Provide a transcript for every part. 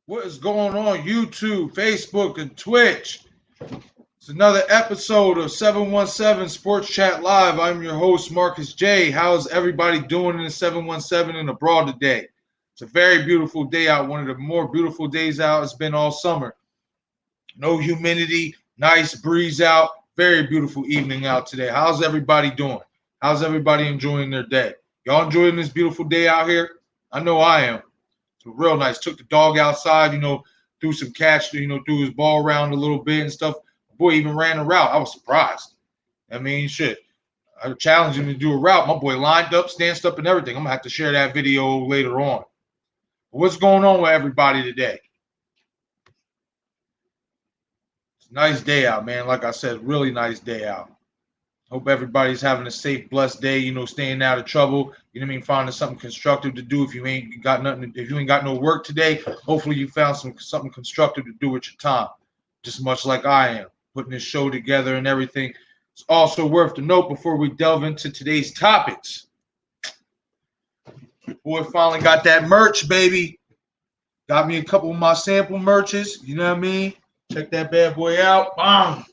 What is going on YouTube, Facebook, and Twitch? It's another episode of 717 Sports Chat Live. I'm your host, Marcus J. How's everybody doing in the 717 and abroad today? It's a very beautiful day out, one of the more beautiful days out it's been all summer. No humidity, nice breeze out, very beautiful evening out today. How's everybody doing? How's everybody enjoying their day? Y'all enjoying this beautiful day out here? I know I am. So real nice. Took the dog outside, threw some catch, threw his ball around a little bit and stuff. Boy even ran a route. I was surprised. I mean, shit. I challenged him to do a route. My boy lined up, stanced up, and everything. I'm going to have to share that video later on. But what's going on with everybody today? It's a nice day out, man. Like I said, really nice day out. Hope everybody's having a safe, blessed day, staying out of trouble. You know what I mean? Finding something constructive to do if you ain't got nothing, if you ain't got no work today. Hopefully you found something constructive to do with your time. Just much like I am, putting this show together and everything. It's also worth to note before we delve into today's topics. Boy, finally got that merch, baby. Got me a couple of my sample merches. You know what I mean? Check that bad boy out. Bang.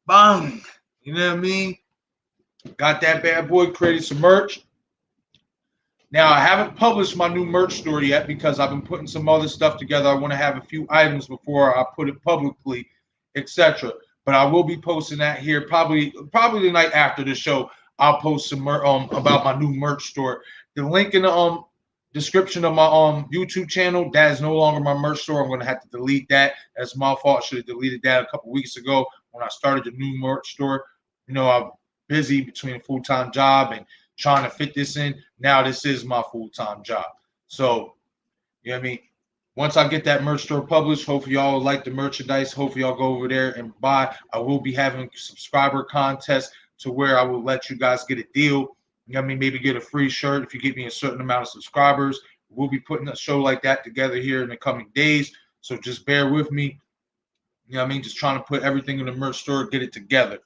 Bang. You know what I mean? Got that bad boy, created some merch. Now, I haven't published my new merch store yet because I've been putting some other stuff together. I want to have a few items before I put it publicly, etc. But I will be posting that here probably the night after the show. I'll post some about my new merch store. The link in the description of my YouTube channel, that is no longer my merch store. I'm going to have to delete that. That's my fault. I should have deleted that a couple weeks ago when I started the new merch store. I'm busy between a full-time job and trying to fit this in. Now this is my full-time job. So, you know what I mean? Once I get that merch store published, hopefully y'all will like the merchandise. Hopefully y'all go over there and buy. I will be having a subscriber contest to where I will let you guys get a deal. You know what I mean? Maybe get a free shirt if you get me a certain amount of subscribers. We'll be putting a show like that together here in the coming days. So just bear with me. You know what I mean? Just trying to put everything in the merch store, get it together.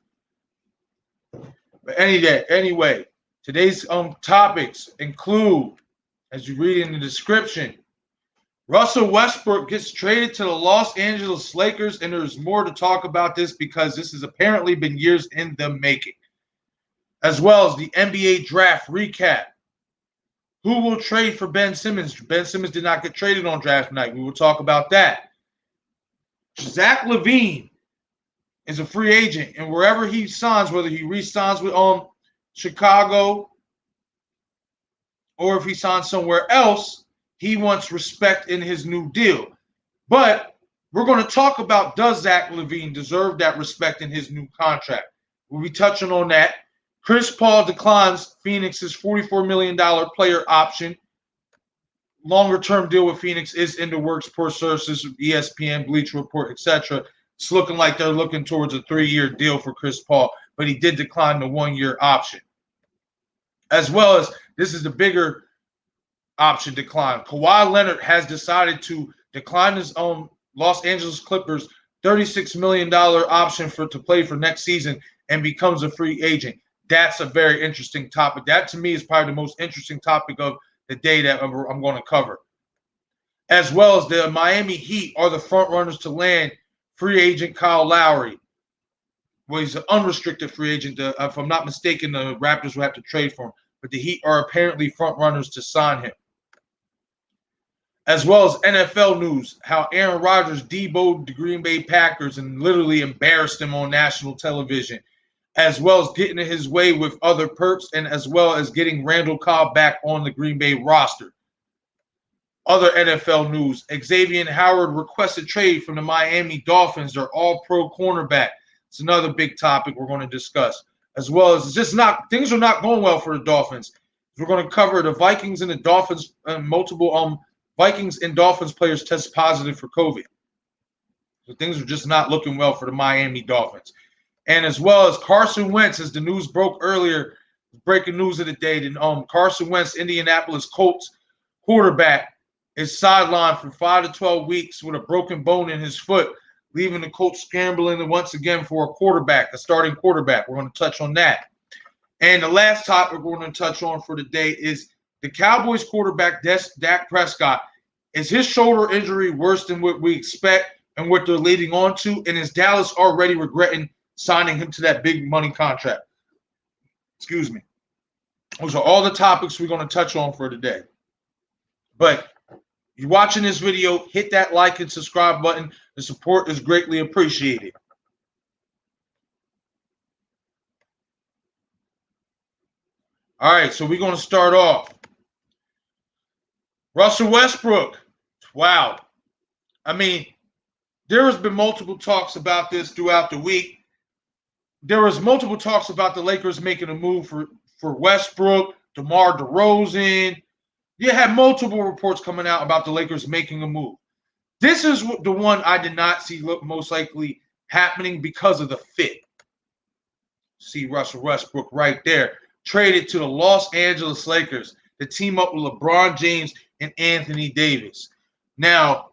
But anyway, today's topics include, as you read in the description, Russell Westbrook gets traded to the Los Angeles Lakers, and there's more to talk about this because this has apparently been years in the making. As well as the NBA draft recap. Who will trade for Ben Simmons? Ben Simmons did not get traded on draft night. We will talk about that. Zach LaVine is a free agent, and wherever he signs, whether he re-signs with Chicago or if he signs somewhere else, he wants respect in his new deal. But we're going to talk about, does Zach LaVine deserve that respect in his new contract? We'll be touching on that. Chris Paul declines Phoenix's $44 million player option. Longer-term deal with Phoenix is in the works per sources, ESPN, Bleacher Report, etc. It's looking like they're looking towards a 3-year deal for Chris Paul, but he did decline the 1-year option. As well as, this is the bigger option decline. Kawhi Leonard has decided to decline his own Los Angeles Clippers $36 million option to play for next season and becomes a free agent. That's a very interesting topic. That, to me, is probably the most interesting topic of the day that I'm going to cover. As well as the Miami Heat are the front runners to land free agent Kyle Lowry. Well, he's an unrestricted free agent. If I'm not mistaken, the Raptors will have to trade for him. But the Heat are apparently front runners to sign him. As well as NFL news, how Aaron Rodgers deboed the Green Bay Packers and literally embarrassed them on national television. As well as getting in his way with other perks, and as well as getting Randall Cobb back on the Green Bay roster. Other NFL news, Xavier Howard requested trade from the Miami Dolphins, their all-pro cornerback. It's another big topic we're going to discuss. As well as things are not going well for the Dolphins. We're going to cover the Vikings and the Dolphins, multiple Vikings and Dolphins players test positive for COVID. So things are just not looking well for the Miami Dolphins. And as well as Carson Wentz, as the news broke earlier, breaking news of the day, Carson Wentz, Indianapolis Colts quarterback, is sidelined for 5 to 12 weeks with a broken bone in his foot, leaving the Colts scrambling once again for a starting quarterback. We're going to touch on that. And the last topic we're going to touch on for the day is the Cowboys quarterback, Dak Prescott, Is his shoulder injury worse than what we expect and what they're leading on to? And is Dallas already regretting signing him to that big money contract? Excuse me. Those are all the topics we're going to touch on for today. But you're watching this video, hit that like and subscribe button. The support is greatly appreciated. All right, so we're going to start off. Russell Westbrook. Wow. I mean, there has been multiple talks about this throughout the week. There was multiple talks about the Lakers making a move for Westbrook, DeMar DeRozan. You had multiple reports coming out about the Lakers making a move. This is the one I did not see look most likely happening because of the fit. See Russell Westbrook right there. Traded to the Los Angeles Lakers to team up with LeBron James and Anthony Davis. Now,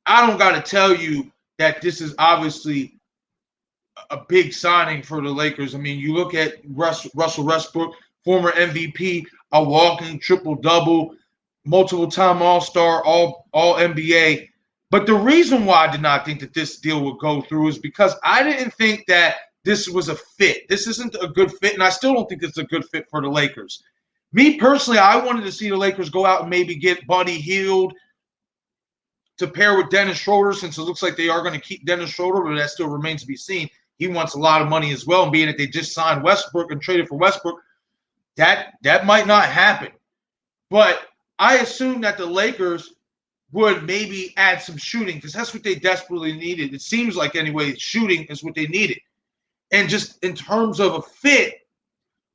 I don't got to tell you that this is obviously a big signing for the Lakers. I mean, you look at Russell Westbrook, former MVP, a walking triple-double, multiple-time All-Star, all NBA. But the reason why I did not think that this deal would go through is because I didn't think that this was a fit. This isn't a good fit, and I still don't think it's a good fit for the Lakers. Me personally, I wanted to see the Lakers go out and maybe get Buddy Hield to pair with Dennis Schroeder, since it looks like they are going to keep Dennis Schroeder, but that still remains to be seen. He wants a lot of money as well, and being that they just signed Westbrook and traded for Westbrook, that might not happen. But I assume that the Lakers would maybe add some shooting because that's what they desperately needed. It seems like, anyway, shooting is what they needed. And just in terms of a fit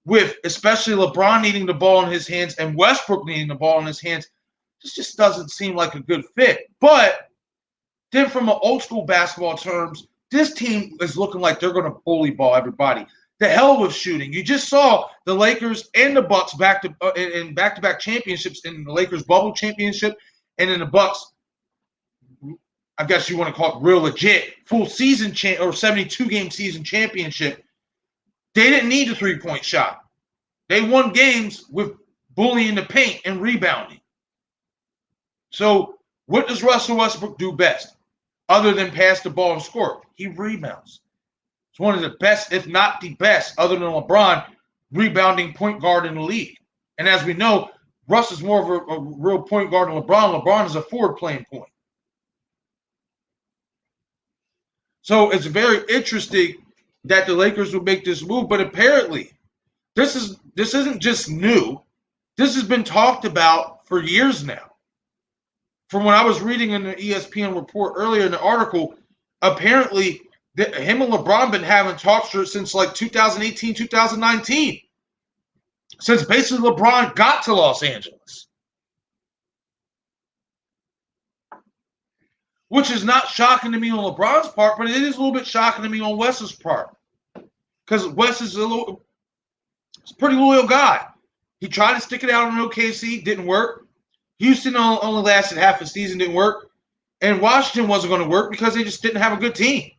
with especially LeBron needing the ball in his hands and Westbrook needing the ball in his hands, this just doesn't seem like a good fit. But then from an old school basketball terms, this team is looking like they're going to bully ball everybody. The hell with shooting. You just saw the Lakers and the Bucks in back-to-back championships, in the Lakers bubble championship and in the Bucks, I guess you want to call it real legit, full season or 72-game season championship. They didn't need a three-point shot. They won games with bullying the paint and rebounding. So what does Russell Westbrook do best other than pass the ball and score? He rebounds. He's one of the best, if not the best, other than LeBron, rebounding point guard in the league. And as we know, Russ is more of a real point guard than LeBron. LeBron is a forward playing point. So it's very interesting that the Lakers would make this move, but apparently this isn't just new. This has been talked about for years now. From what I was reading in the ESPN report earlier in the article, apparently him and LeBron been having talks since like 2018, 2019. Since basically LeBron got to Los Angeles. Which is not shocking to me on LeBron's part, but it is a little bit shocking to me on Wes's part. Because Wes is a pretty loyal guy. He tried to stick it out on OKC, didn't work. Houston only lasted half a season, didn't work. And Washington wasn't going to work because they just didn't have a good team.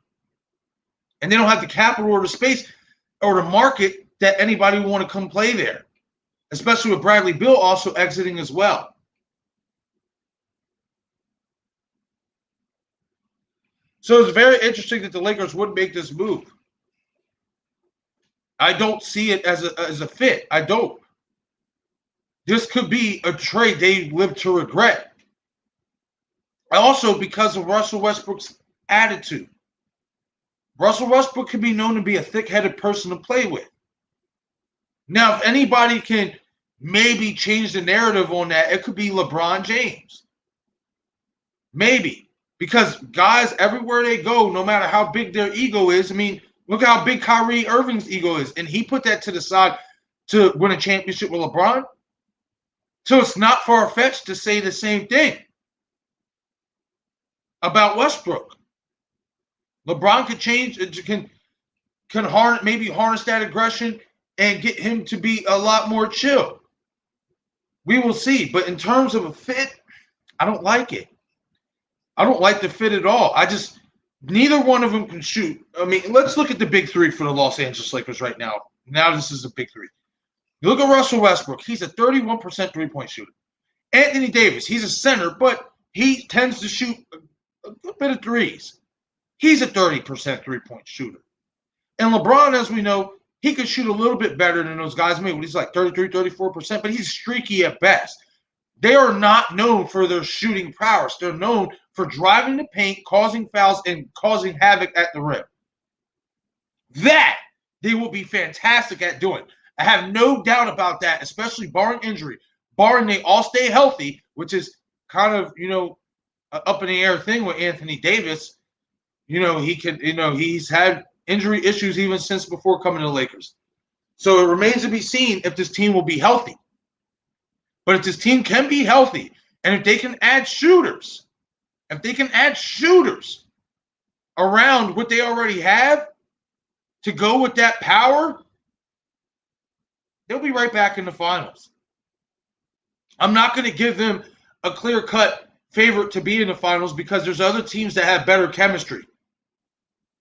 And they don't have the capital or the space or the market that anybody would want to come play there. Especially with Bradley Beal also exiting as well. So it's very interesting that the Lakers would make this move. I don't see it as a fit. I don't. This could be a trade they live to regret. Also, because of Russell Westbrook's attitude. Russell Westbrook can be known to be a thick-headed person to play with. Now, if anybody can maybe change the narrative on that, it could be LeBron James. Maybe. Because guys, everywhere they go, no matter how big their ego is, I mean, look how big Kyrie Irving's ego is. And he put that to the side to win a championship with LeBron. So it's not far-fetched to say the same thing about Westbrook. LeBron could change, can harness that aggression and get him to be a lot more chill. We will see. But in terms of a fit, I don't like it. I don't like the fit at all. Neither one of them can shoot. I mean, let's look at the big three for the Los Angeles Lakers right now. Now this is the big three. You look at Russell Westbrook. He's a 31% three-point shooter. Anthony Davis, he's a center, but he tends to shoot a good bit of threes. He's a 30% three-point shooter. And LeBron, as we know, he could shoot a little bit better than those guys. Maybe he's like 33, 34%, but he's streaky at best. They are not known for their shooting prowess. They're known for driving the paint, causing fouls, and causing havoc at the rim. That they will be fantastic at doing. I have no doubt about that, especially barring injury, barring they all stay healthy, which is kind of, up in the air thing with Anthony Davis. He's had injury issues even since before coming to the Lakers. So it remains to be seen if this team will be healthy. But if this team can be healthy, and if they can add shooters, around what they already have to go with that power, they'll be right back in the finals. I'm not going to give them a clear-cut favorite to be in the finals because there's other teams that have better chemistry,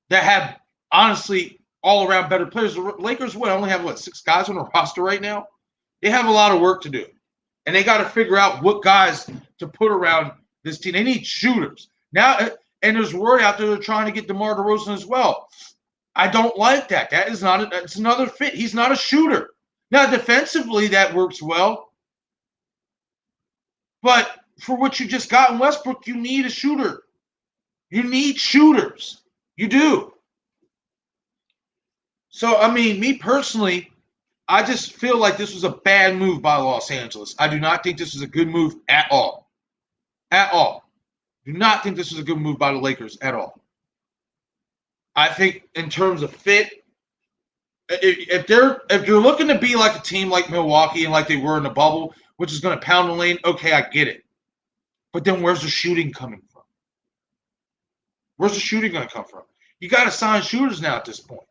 that have, honestly, all-around better players. The Lakers only have, 6 guys on the roster right now? They have a lot of work to do. And they got to figure out what guys to put around this team. They need shooters. Now, and there's word out there they're trying to get DeMar DeRozan as well. I don't like that. That's another fit. He's not a shooter. Now, defensively, that works well. But for what you just got in Westbrook, you need a shooter. You need shooters. You do. So, me personally, I just feel like this was a bad move by Los Angeles. I do not think this was a good move at all. At all. Do not think this was a good move by the Lakers at all. I think in terms of fit, if you're looking to be like a team like Milwaukee and like they were in the bubble, which is going to pound the lane, okay, I get it. But then where's the shooting coming from? Where's the shooting going to come from? You got to sign shooters now at this point.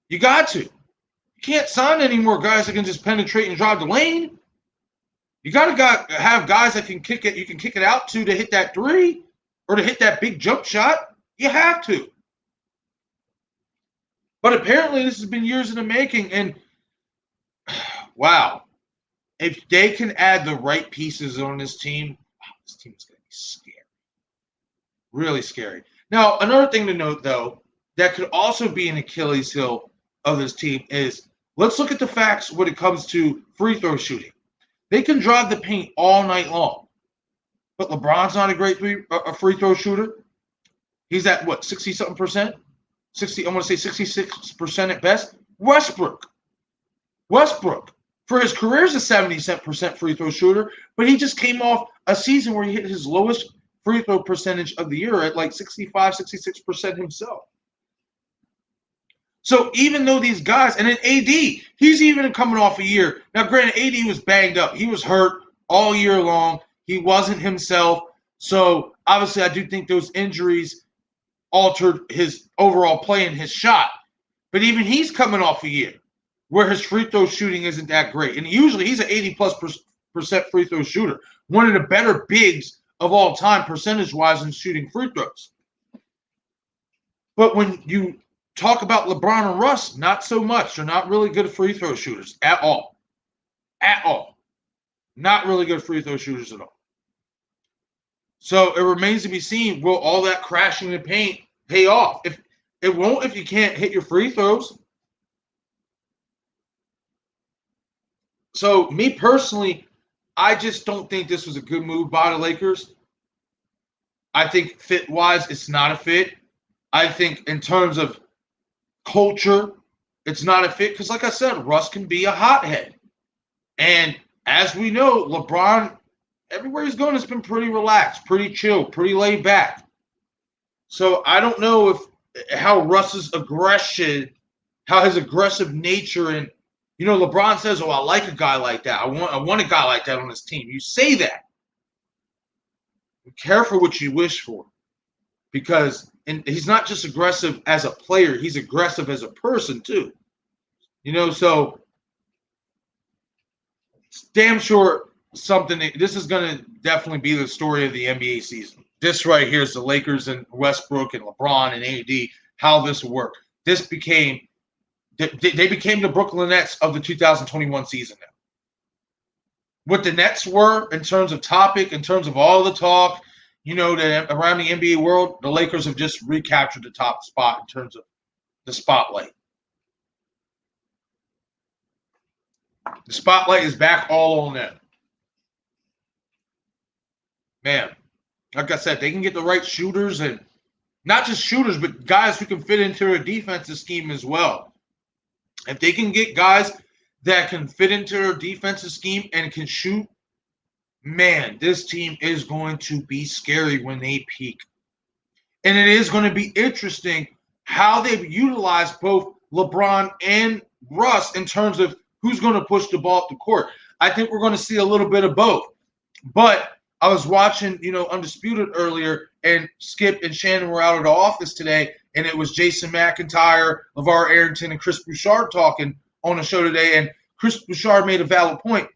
You got to. You can't sign any more guys that can just penetrate and drive the lane. You got to have guys that can kick it. You can kick it out to hit that three or to hit that big jump shot. You have to. But apparently this has been years in the making. And, wow, if they can add the right pieces on this team is going to be scary. Really scary. Now, another thing to note, though, that could also be an Achilles heel of this team is let's look at the facts when it comes to free throw shooting. They can drive the paint all night long. But LeBron's not a great free throw shooter. He's at, 60-something percent? I want to say 66% at best. Westbrook, for his career, is a 70% free throw shooter, but he just came off a season where he hit his lowest free throw percentage of the year at 65, 66% himself. So even though these guys, and then AD, he's even coming off a year. Now, granted, AD was banged up. He was hurt all year long. He wasn't himself. So obviously I do think those injuries altered his overall play and his shot. But even he's coming off a year where his free throw shooting isn't that great. And usually he's an 80+% free throw shooter. One of the better bigs of all time percentage-wise in shooting free throws. But when you talk about LeBron and Russ, not so much. They're not really good free throw shooters at all. At all. Not really good free throw shooters at all. So it remains to be seen, will all that crashing the paint pay off? If it won't, if you can't hit your free throws. So me personally, I just don't think this was a good move by the Lakers. I think fit-wise, it's not a fit. I think in terms of culture, it's not a fit because, like I said, Russ can be a hothead. And as we know, LeBron, everywhere he's going, has been pretty relaxed, pretty chill, pretty laid back. So I don't know how Russ's aggression, how his aggressive nature, and LeBron says, "Oh, I like a guy like that. I want a guy like that on his team." You say that. Be careful what you wish for, because he's not just aggressive as a player; he's aggressive as a person too. So it's damn sure this is going to definitely be the story of the NBA season. This right here is the Lakers and Westbrook and LeBron and AD, how this worked. They became the Brooklyn Nets of the 2021 season now. what the Nets were in terms of topic, in terms of all the talk, that around the NBA world, the Lakers have just recaptured the top spot in terms of the spotlight. The spotlight is back all on them. Man, like I said, they can get the right shooters, and not just shooters, but guys who can fit into a defensive scheme as well. If they can get guys that can fit into their defensive scheme and can shoot, man, this team is going to be scary when they peak. And it is going to be interesting how they've utilized both LeBron and Russ in terms of who's going to push the ball up the court. I think we're going to see a little bit of both. But I was watching, Undisputed earlier, and Skip and Shannon were out of the office today, and it was Jason McIntyre, LeVar Arrington, and Chris Bouchard talking on the show today, and Chris Bouchard made a valid point.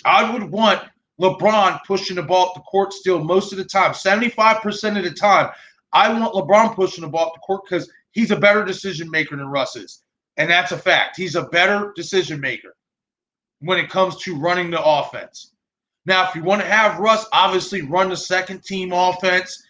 I would want LeBron pushing the ball up the court still most of the time, 75% of the time. I want LeBron pushing the ball up the court because he's a better decision maker than Russ is, and that's a fact. He's a better decision maker when it comes to running the offense. Now, if you want to have Russ, obviously run the second team offense,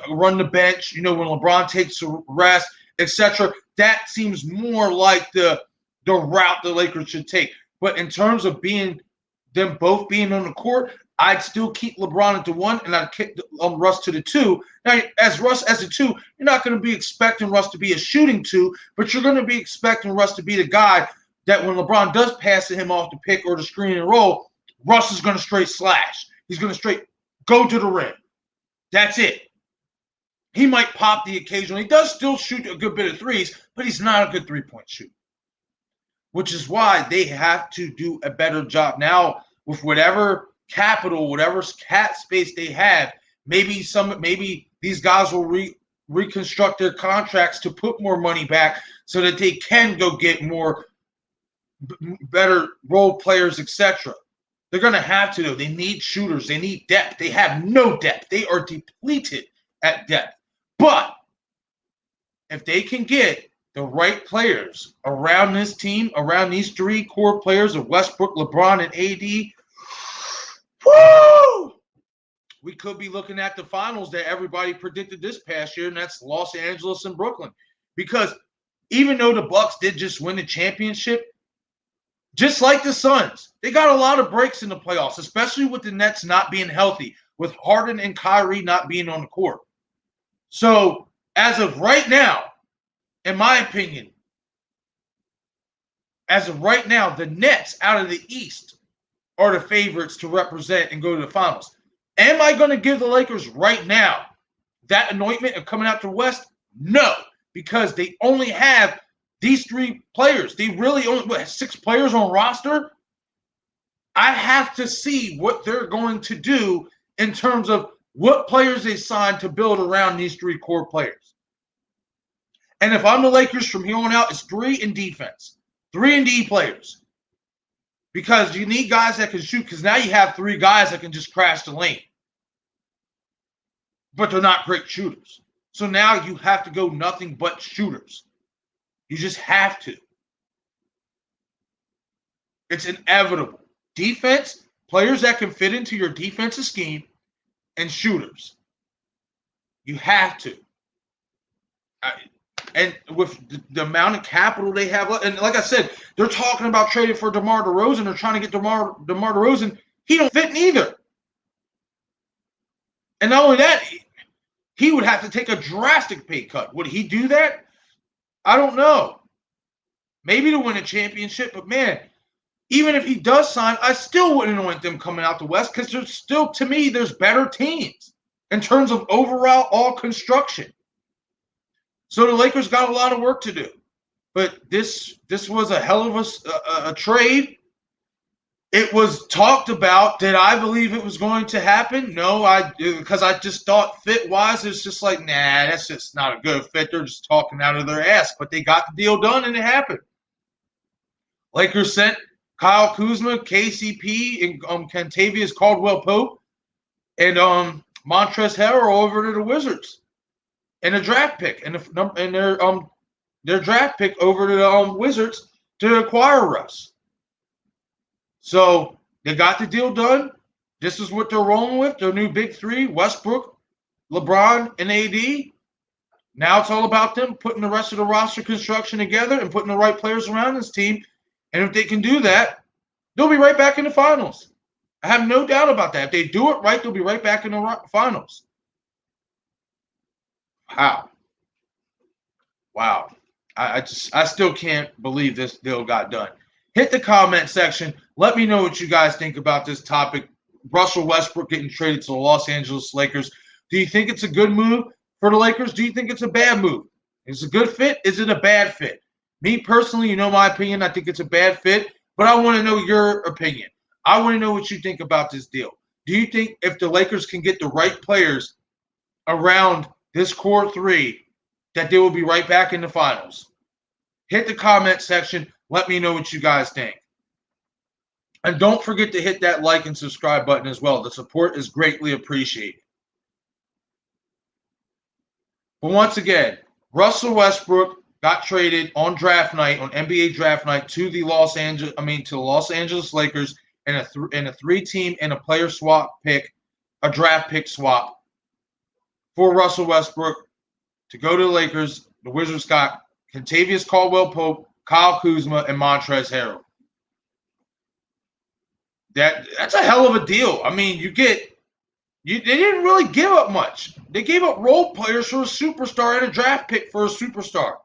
run the bench, when LeBron takes a rest, etc. That seems more like the route the Lakers should take. But in terms of them both being on the court, I'd still keep LeBron at the 1, and I'd kick Russ to the 2. Now, as Russ as a 2, you're not going to be expecting Russ to be a shooting 2, but you're going to be expecting Russ to be the guy that when LeBron does pass to him off the pick or the screen and roll, Russ is going to straight slash. He's going to straight go to the rim. That's it. He might pop the occasional. He does still shoot a good bit of threes, but he's not a good three-point shooter, which is why they have to do a better job now with whatever capital, whatever cap space they have. Maybe these guys will reconstruct their contracts to put more money back so that they can go get more better role players, etc. They're going to have to, though. They need shooters. They need depth. They have no depth. They are depleted at depth. But if they can get the right players around this team, around these three core players of Westbrook, LeBron, and AD, woo! We could be looking at the finals that everybody predicted this past year, and that's Los Angeles and Brooklyn. Because even though the Bucks did just win the championship, just like the Suns, they got a lot of breaks in the playoffs, especially with the Nets not being healthy, with Harden and Kyrie not being on the court. So, as of right now, in my opinion, as of right now, the Nets out of the East are the favorites to represent and go to the finals. Am I going to give the Lakers right now that anointment of coming out to the West? No, because they only have these three players. They really only have 6 players on roster. I have to see what they're going to do in terms of what players they sign to build around these 3 core players. And if I'm the Lakers from here on out, it's 3 in defense, 3 and D players. Because you need guys that can shoot, because now you have 3 guys that can just crash the lane. But they're not great shooters. So now you have to go nothing but shooters. You just have to. It's inevitable. Defense, players that can fit into your defensive scheme, and shooters. You have to. And with the amount of capital they have, and like I said, they're talking about trading for DeMar DeRozan. They're trying to get DeMar DeRozan. He don't fit neither. And not only that, he would have to take a drastic pay cut. Would he do that? I don't know. Maybe to win a championship, but man, even if he does sign, I still wouldn't want them coming out the West because there's still, to me, there's better teams in terms of overall all construction. So the Lakers got a lot of work to do. But this was a hell of a trade. It was talked about. Did I believe it was going to happen? No, because I just thought fit-wise, it's just like, nah, that's just not a good fit. They're just talking out of their ass. But they got the deal done, and it happened. Lakers sent Kyle Kuzma, KCP, and Kentavious Caldwell-Pope, and Montrezl Harrell over to the Wizards, and a draft pick, and their draft pick over to the Wizards to acquire Russ. So They got the deal done. This is what they're rolling with. Their new big three, Westbrook, LeBron, and AD. Now it's all about them putting the rest of the roster construction together and putting the right players around this team. And if they can do that, they'll be right back in the finals. I have no doubt about that. If they do it right, they'll be right back in the finals. Wow. I still can't believe this deal got done. Hit the comment section. Let me know what you guys think about this topic. Russell Westbrook getting traded to the Los Angeles Lakers. Do you think it's a good move for the Lakers? Do you think it's a bad move? Is it a good fit? Is it a bad fit? Me personally, you know my opinion. I think it's a bad fit, but I want to know your opinion. I want to know what you think about this deal. Do you think if the Lakers can get the right players around this core three, that they will be right back in the finals? Hit the comment section. Let me know what you guys think. And don't forget to hit that like and subscribe button as well. The support is greatly appreciated. But once again, Russell Westbrook got traded on draft night, on NBA draft night, to the Los Angeles Lakers in a 3-team and a player swap pick, a draft pick swap for Russell Westbrook to go to the Lakers. The Wizards got Kentavious Caldwell-Pope, Kyle Kuzma, and Montrezl Harrell. That's a hell of a deal. I mean, they didn't really give up much. They gave up role players for a superstar and a draft pick for a superstar.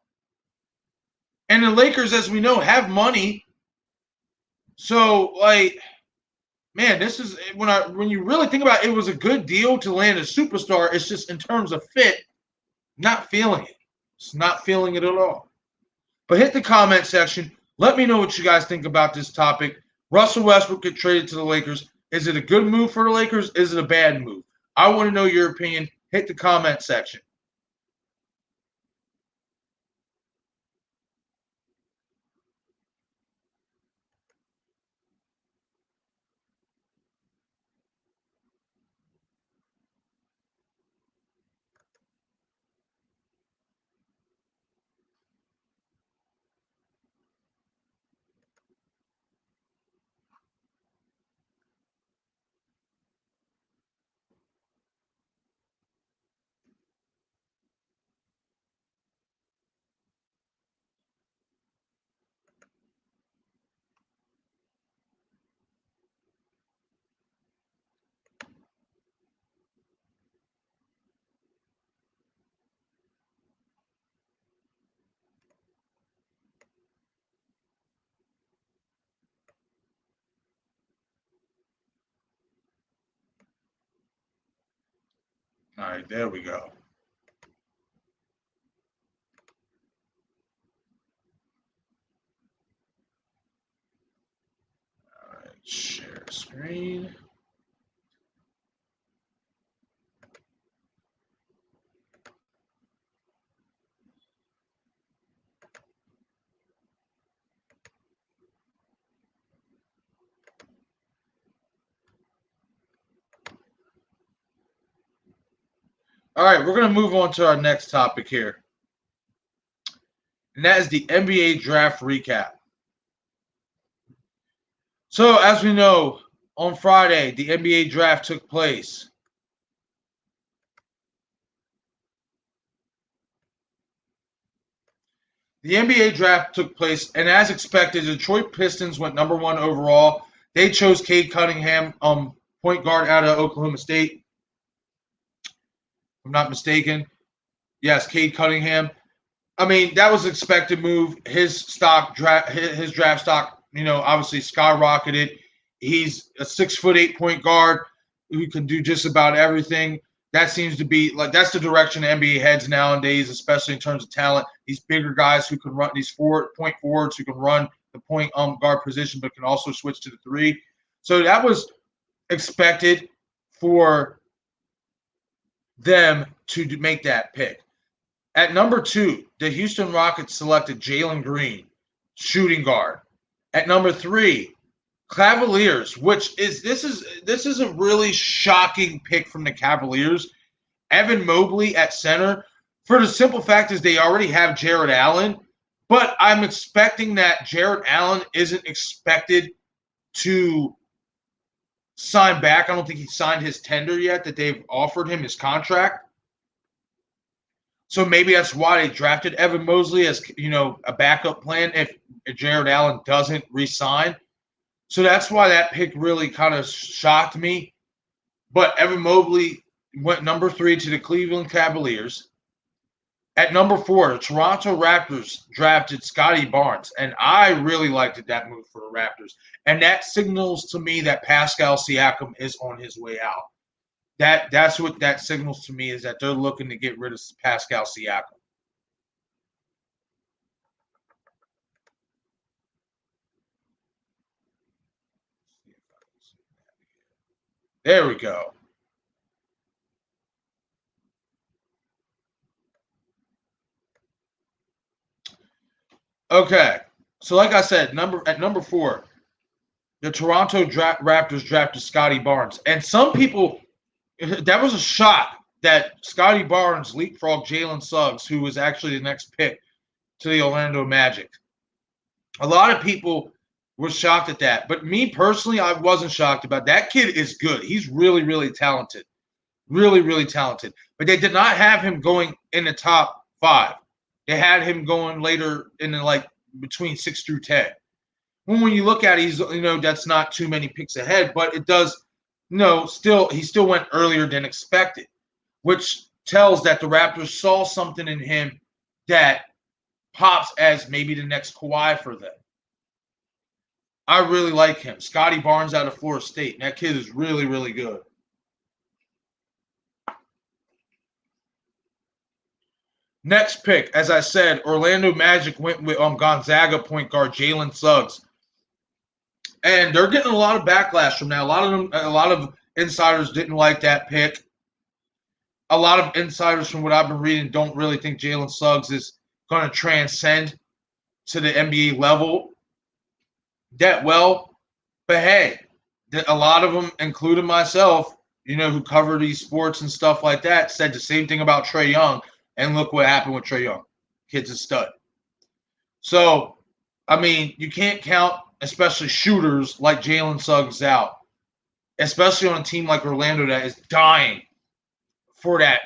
And the Lakers, as we know, have money. So, man, this is when you really think about it, it was a good deal to land a superstar. It's just in terms of fit, not feeling it. It's not feeling it at all. But hit the comment section. Let me know what you guys think about this topic. Russell Westbrook get traded to the Lakers. Is it a good move for the Lakers? Is it a bad move? I want to know your opinion. Hit the comment section. All right, there we go. All right, share screen. All right, we're going to move on to our next topic here. And that is the NBA draft recap. So, as we know, on Friday, the NBA draft took place. The NBA draft took place, and as expected, the Detroit Pistons went number 1 overall. They chose Cade Cunningham, point guard out of Oklahoma State. If I'm not mistaken. Yes, Cade Cunningham. I mean, that was an expected move. His draft stock, obviously skyrocketed. He's a 6'8" point guard who can do just about everything. That seems to be that's the direction the NBA heads nowadays, especially in terms of talent. These bigger guys who can run, these point forwards who can run the point guard position, but can also switch to the 3. So that was expected for them to make that pick. At number 2, the Houston Rockets selected Jalen Green, shooting guard. At number 3, Cavaliers, this is a really shocking pick from the Cavaliers. Evan Mobley at center, for the simple fact is they already have Jared Allen, but I'm expecting that Jared Allen isn't expected to sign back. I don't think he signed his tender yet that they've offered him his contract. So maybe that's why they drafted Evan Mobley as, a backup plan if Jared Allen doesn't re-sign. So that's why that pick really kind of shocked me. But Evan Mobley went number 3 to the Cleveland Cavaliers. At number 4, the Toronto Raptors drafted Scotty Barnes, and I really liked that move for the Raptors. And that signals to me that Pascal Siakam is on his way out. That's what that signals to me, is that they're looking to get rid of Pascal Siakam. There we go. Okay, so like I said, at number 4, the Toronto Raptors drafted Scotty Barnes, and some people, that was a shock that Scotty Barnes leapfrogged Jalen Suggs, who was actually the next pick to the Orlando Magic. A lot of people were shocked at that, but me personally, I wasn't shocked about that. Kid is good. He's really, really talented, really, really talented. But they did not have him going in the top 5. They had him going later in the, between 6 through 10. When you look at it, he's, that's not too many picks ahead, but it does, he still went earlier than expected, which tells that the Raptors saw something in him that pops as maybe the next Kawhi for them. I really like him. Scotty Barnes out of Florida State. That kid is really, really good. Next pick, as I said, Orlando Magic went with Gonzaga point guard Jalen Suggs. And they're getting a lot of backlash from that. A lot of insiders didn't like that pick. A lot of insiders, from what I've been reading, don't really think Jalen Suggs is going to transcend to the NBA level that well. But hey, a lot of them, including myself, who cover these sports and stuff like that, said the same thing about Trae Young. And look what happened with Trae Young. Kid's a stud. So, I mean, you can't count, especially shooters like Jalen Suggs, out, especially on a team like Orlando that is dying for that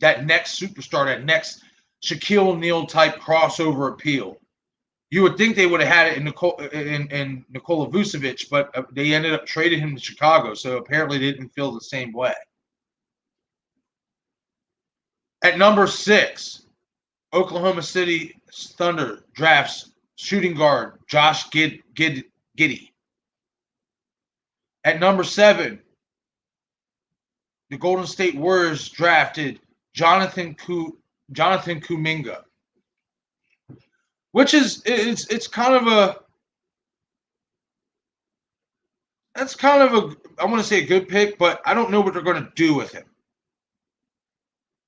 next superstar, that next Shaquille O'Neal type crossover appeal. You would think they would have had it in Nikola Vucevic, but they ended up trading him to Chicago, so apparently they didn't feel the same way. At number 6, Oklahoma City Thunder drafts shooting guard Josh Giddey. At number 7, the Golden State Warriors drafted Jonathan Kuminga, which is it's kind of a I want to say a good pick, but I don't know what they're going to do with him.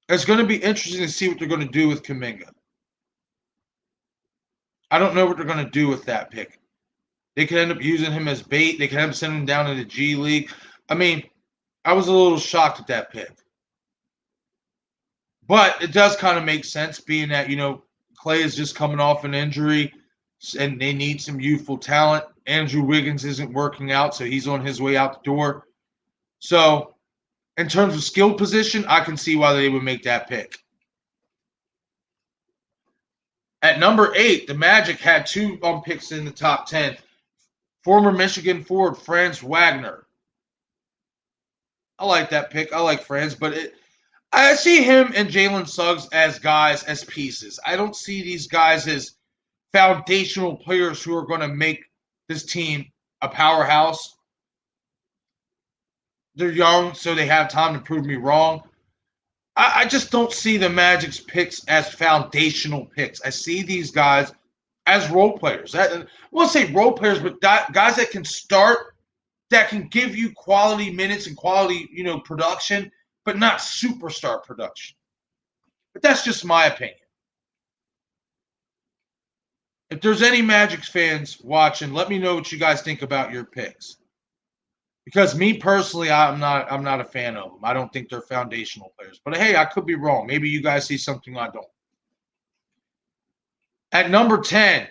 It's going to be interesting to see what they're going to do with Kuminga. I don't know what they're going to do with that pick. They could end up using him as bait. They could end up sending him down to the G League. I mean, I was a little shocked at that pick. But it does kind of make sense, being that, Clay is just coming off an injury and they need some youthful talent. Andrew Wiggins isn't working out, so he's on his way out the door. So, in terms of skill position, I can see why they would make that pick. At number 8, the Magic had 2 picks in the top 10. Former Michigan forward Franz Wagner. I like that pick. I like Franz, but I see him and Jalen Suggs as guys, as pieces. I don't see these guys as foundational players who are going to make this team a powerhouse. They're young, so they have time to prove me wrong. I just don't see the Magic's picks as foundational picks. I see these guys as role players. I won't say role players, but guys that can start, that can give you quality minutes and quality, production, but not superstar production. But that's just my opinion. If there's any Magic fans watching, let me know what you guys think about your picks. Because me personally, I'm not a fan of them. I don't think they're foundational players. But hey, I could be wrong. Maybe you guys see something I don't. At number 10,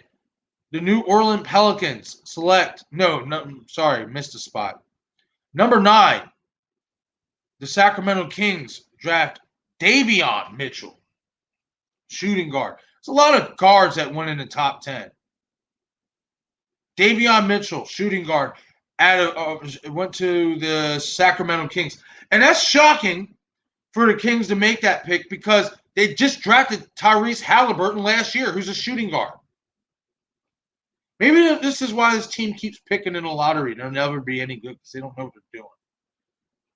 the New Orleans Pelicans select. Missed a spot. Number 9, the Sacramento Kings draft Davion Mitchell, shooting guard. There's a lot of guards that went in the top 10. Davion Mitchell, shooting guard, went to the Sacramento Kings. And that's shocking for the Kings to make that pick because they just drafted Tyrese Halliburton last year, who's a shooting guard. Maybe this is why this team keeps picking in the lottery. They'll never be any good because they don't know what they're doing.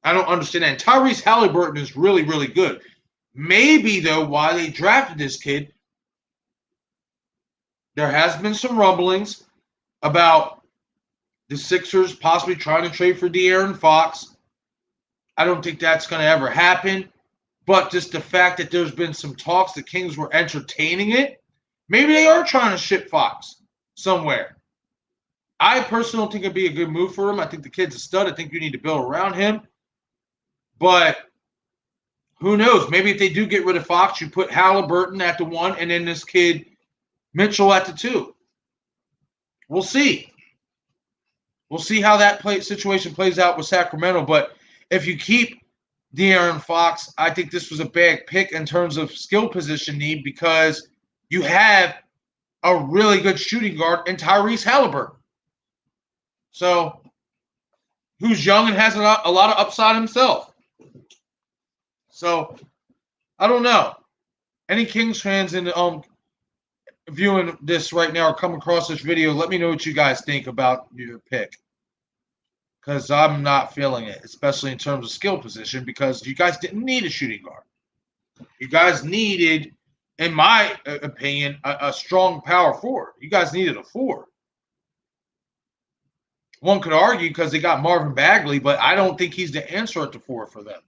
I don't understand that. And Tyrese Halliburton is really, really good. Maybe, though, why they drafted this kid, there has been some rumblings about the Sixers possibly trying to trade for De'Aaron Fox. I don't think that's going to ever happen. But just the fact that there's been some talks, the Kings were entertaining it. Maybe they are trying to ship Fox somewhere. I personally don't think it'd be a good move for him. I think the kid's a stud. I think you need to build around him. But who knows? Maybe if they do get rid of Fox, you put Halliburton at the 1 and then this kid Mitchell at the 2. We'll see. We'll see how that situation plays out with Sacramento. But if you keep De'Aaron Fox, I think this was a bad pick in terms of skill position need because you have a really good shooting guard in Tyrese Halliburton. So, who's young and has a lot of upside himself. So, I don't know. Any Kings fans in viewing this right now or come across this video, let me know what you guys think about your pick. Because I'm not feeling it, especially in terms of skill position, because you guys didn't need a shooting guard. You guys needed, in my opinion, a strong power forward. You guys needed a 4. One could argue because they got Marvin Bagley, but I don't think he's the answer at the 4 for them.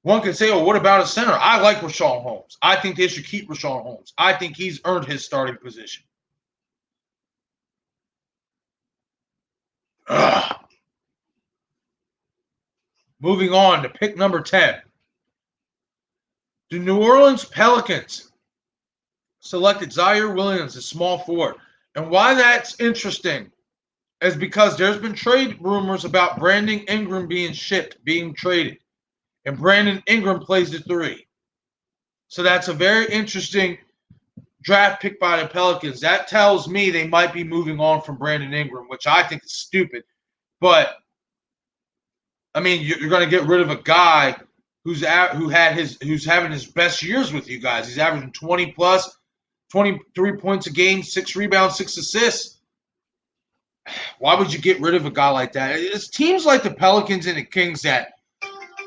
One could say, well, what about a center? I like Richaun Holmes. I think they should keep Richaun Holmes. I think he's earned his starting position. Ugh. Moving on to pick number 10. The New Orleans Pelicans selected Zaire Williams, a small forward. And why that's interesting is because there's been trade rumors about Brandon Ingram being traded. And Brandon Ingram plays the 3. So that's a very interesting draft pick by the Pelicans. That tells me they might be moving on from Brandon Ingram, which I think is stupid. But, I mean, you're going to get rid of a guy who's having his best years with you guys. He's averaging 20-plus, 23 points a game, 6 rebounds, 6 assists. Why would you get rid of a guy like that? It's teams like the Pelicans and the Kings that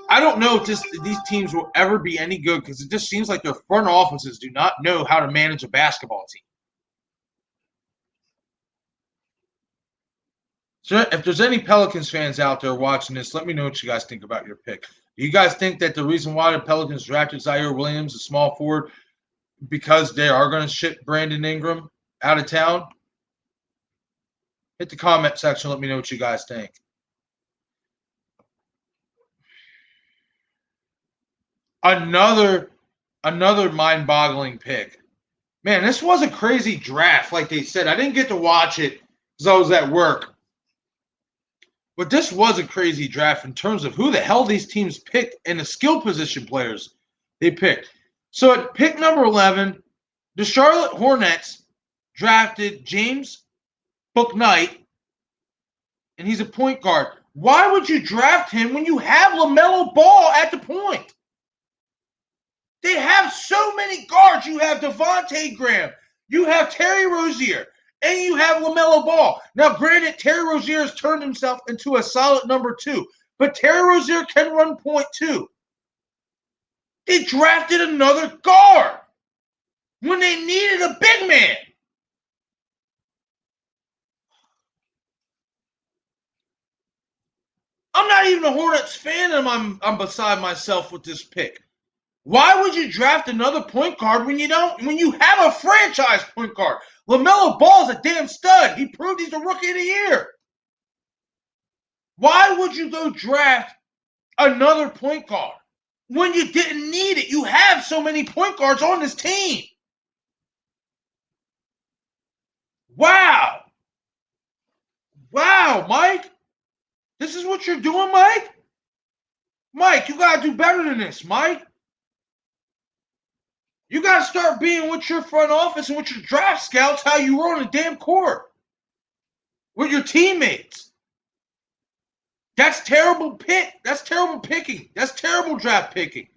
I don't know if these teams will ever be any good because it just seems like their front offices do not know how to manage a basketball team. So if there's any Pelicans fans out there watching this, let me know what you guys think about your pick. Do you guys think that the reason why the Pelicans drafted Zaire Williams, a small forward, because they are going to ship Brandon Ingram out of town? Hit the comment section. Let me know what you guys think. Another mind-boggling pick. Man, this was a crazy draft, like they said. I didn't get to watch it because I was at work. But this was a crazy draft in terms of who the hell these teams picked and the skill position players they picked. So at pick number 11, the Charlotte Hornets drafted James Bouknight, and he's a point guard. Why would you draft him when you have LaMelo Ball at the point? They have so many guards. You have Devontae Graham. You have Terry Rozier. And you have LaMelo Ball. Now, granted, Terry Rozier has turned himself into a solid number 2. But Terry Rozier can run point too. They drafted another guard when they needed a big man. I'm not even a Hornets fan, and I'm beside myself with this pick. Why would you draft another point guard when you have a franchise point guard? LaMelo Ball's a damn stud. He proved he's a rookie of the year. Why would you go draft another point guard when you didn't need it? You have so many point guards on this team. Wow. Wow, Mike. This is what you're doing, Mike? Mike, you got to do better than this, Mike. You got to start being with your front office and with your draft scouts how you were on the damn court. With your teammates. That's terrible pick. That's terrible picking. That's terrible draft picking.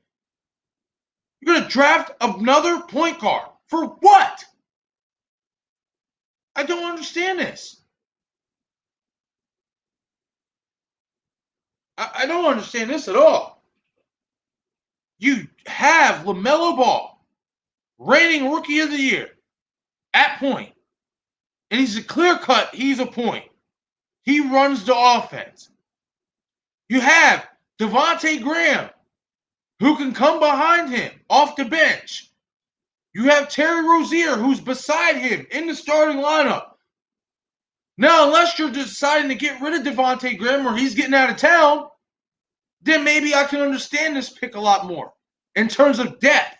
You're going to draft another point guard. For what? I don't understand this. I don't understand this at all. You have LaMelo Ball, reigning Rookie of the Year, at point. And he's a clear cut. He's a point. He runs the offense. You have Devontae Graham, who can come behind him off the bench. You have Terry Rozier, who's beside him in the starting lineup. Now, unless you're deciding to get rid of Devontae Graham or he's getting out of town, then maybe I can understand this pick a lot more in terms of depth.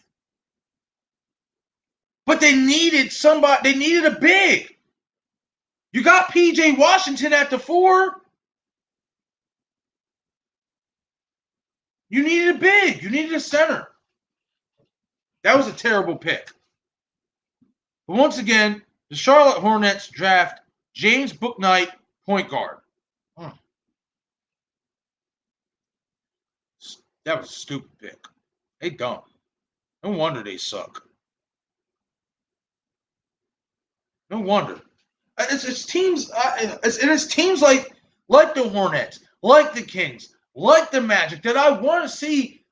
But they needed somebody. They needed a big. You got P.J. Washington at the 4. You needed a big. You needed a center. That was a terrible pick. But once again, the Charlotte Hornets draft James Bouknight, point guard. That was a stupid pick. They dumb. No wonder they suck. No wonder. It's teams, and it's teams like the Hornets, like the Kings, like the Magic that I want to see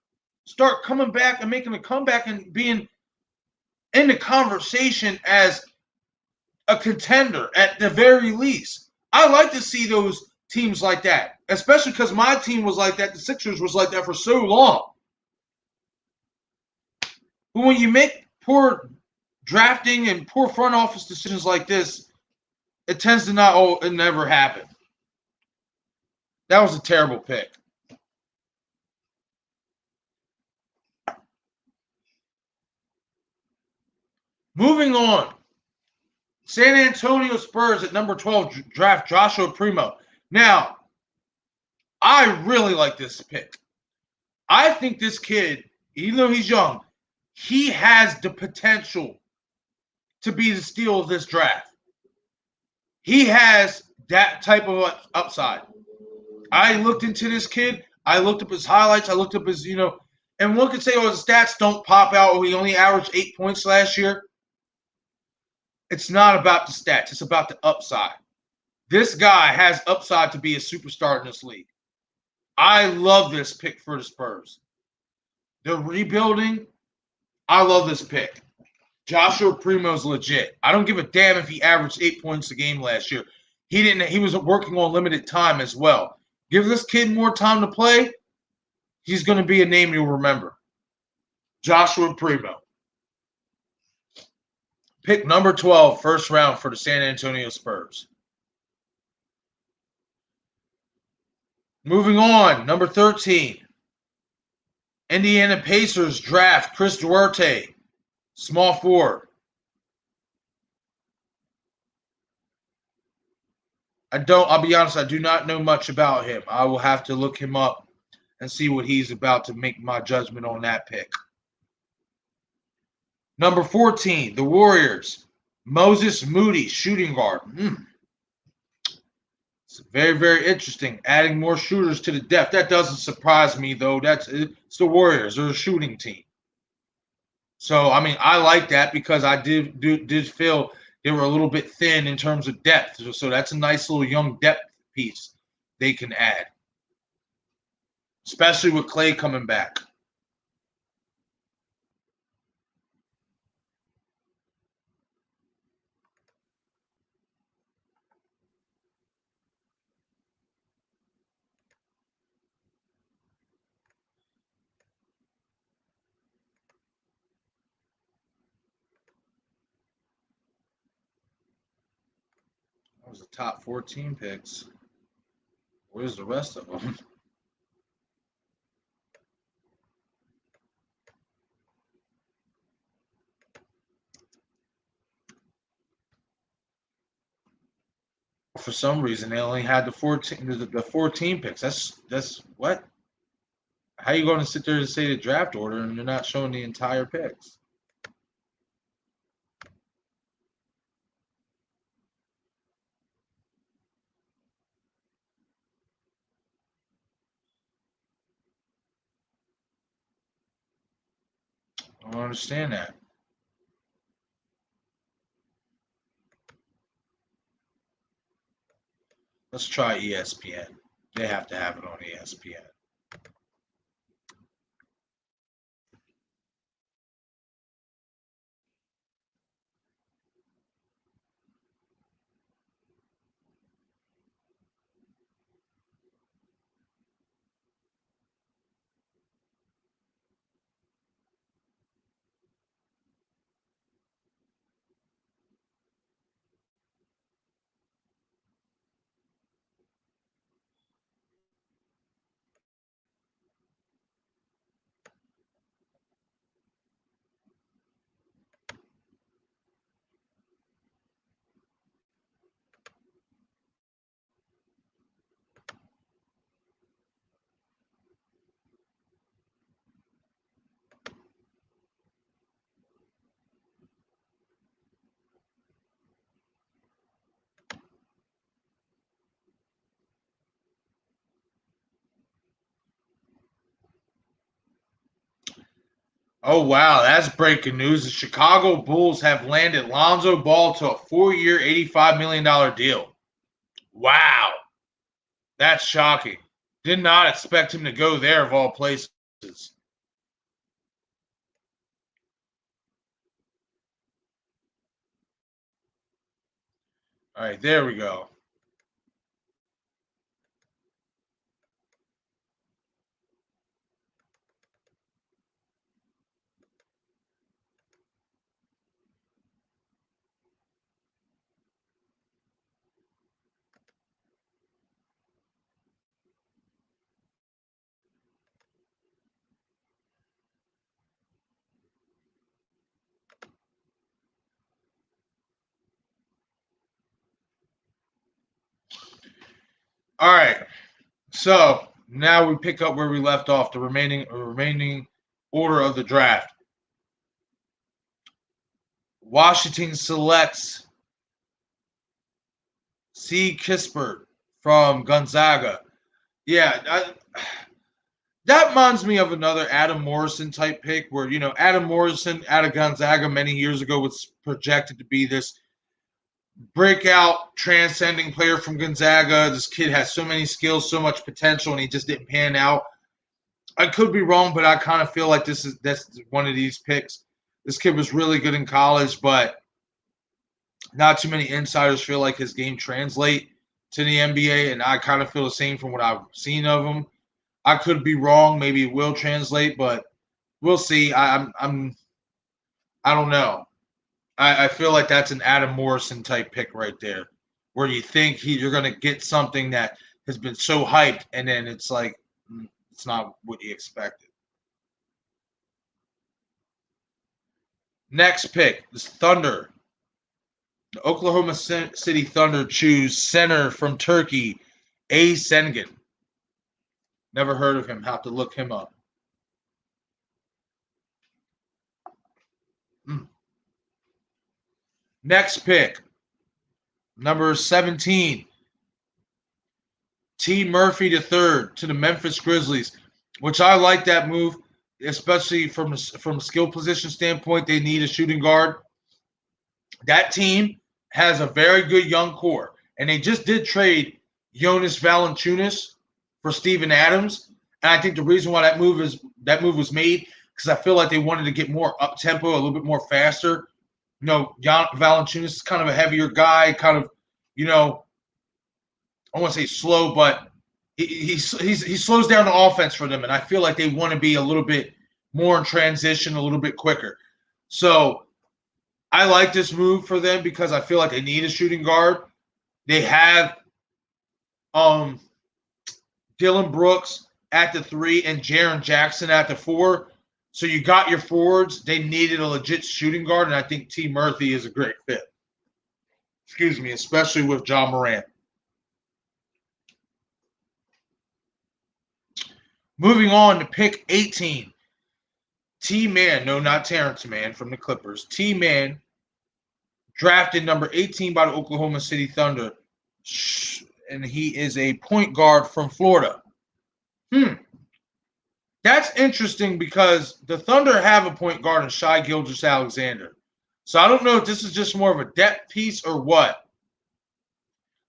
start coming back and making a comeback and being in the conversation as a contender at the very least. I like to see those teams like that, especially because my team was like that. The Sixers was like that for so long. But when you make poor drafting and poor front office decisions like this, it tends to it never happen. That was a terrible pick. Moving on. San Antonio Spurs at number 12 draft Joshua Primo. Now, I really like this pick. I think this kid, even though he's young, he has the potential to be the steal of this draft. He has that type of upside. I looked into this kid. I looked up his highlights. I looked up his, and one could say, his stats don't pop out. He only averaged 8 points last year. It's not about the stats. It's about the upside. This guy has upside to be a superstar in this league. I love this pick for the Spurs. They're rebuilding. I love this pick. Joshua Primo's legit. I don't give a damn if he averaged 8 points a game last year. He didn't. He was working on limited time as well. Give this kid more time to play. He's going to be a name you'll remember. Joshua Primo. Pick number 12, first round for the San Antonio Spurs. Moving on, number 13. Indiana Pacers draft Chris Duarte, small forward. I'll be honest, I do not know much about him. I will have to look him up and see what he's about to make my judgment on that pick. Number 14, the Warriors, Moses Moody, shooting guard. It's very, very interesting. Adding more shooters to the depth. That doesn't surprise me, though. It's the Warriors. They're a shooting team. So, I like that because I did feel they were a little bit thin in terms of depth. So that's a nice little young depth piece they can add, especially with Clay coming back. That was the top 14 picks. Where's the rest of them? for some reason they only had the 14 picks. That's what? How you going to sit there and say the draft order and you're not showing the entire picks? I don't understand that. Let's try ESPN. They have to have it on ESPN. Oh wow, that's breaking news. The Chicago Bulls have landed Lonzo Ball to a 4-year, $85 million deal. Wow, that's shocking. Did not expect him to go there of all places. All right, there we go. All right, so now we pick up where we left off. The remaining order of the draft. Washington selects C. Kispert from Gonzaga. Yeah, that reminds me of another Adam Morrison type pick where, Adam Morrison out of Gonzaga many years ago was projected to be this breakout, transcending player from Gonzaga. This kid has so many skills, so much potential, and he just didn't pan out. I could be wrong, but I kind of feel like that's one of these picks. This kid was really good in college, but not too many insiders feel like his game translate to the NBA, and I kind of feel the same from what I've seen of him. I could be wrong. Maybe it will translate, but we'll see. I don't know. I feel like that's an Adam Morrison type pick right there, where you think you're going to get something that has been so hyped, and then it's like it's not what you expected. Next pick is Thunder. The Oklahoma City Thunder choose center from Turkey, A. Sengun. Never heard of him. Have to look him up. Next pick, number 17, T. Murphy III to the Memphis Grizzlies, which I like that move, especially from a skill position standpoint. They need a shooting guard. That team has a very good young core, and they just did trade Jonas Valanciunas for Steven Adams. And I think the reason why that move was made because I feel like they wanted to get more up tempo, a little bit more faster. Jan Valanciunas is kind of a heavier guy, kind of, I want to say slow, but he slows down the offense for them, and I feel like they want to be a little bit more in transition, a little bit quicker. So I like this move for them because I feel like they need a shooting guard. They have Dylan Brooks at the 3 and Jaren Jackson at the 4. So you got your forwards. They needed a legit shooting guard, and I think T. Murphy is a great fit. Excuse me, especially with John Morant. Moving on to pick 18. T-Man, no, not Terrence Mann from the Clippers. T-Man, drafted number 18 by the Oklahoma City Thunder. And he is a point guard from Florida. That's interesting because the Thunder have a point guard in Shai Gilgeous-Alexander. So I don't know if this is just more of a depth piece or what.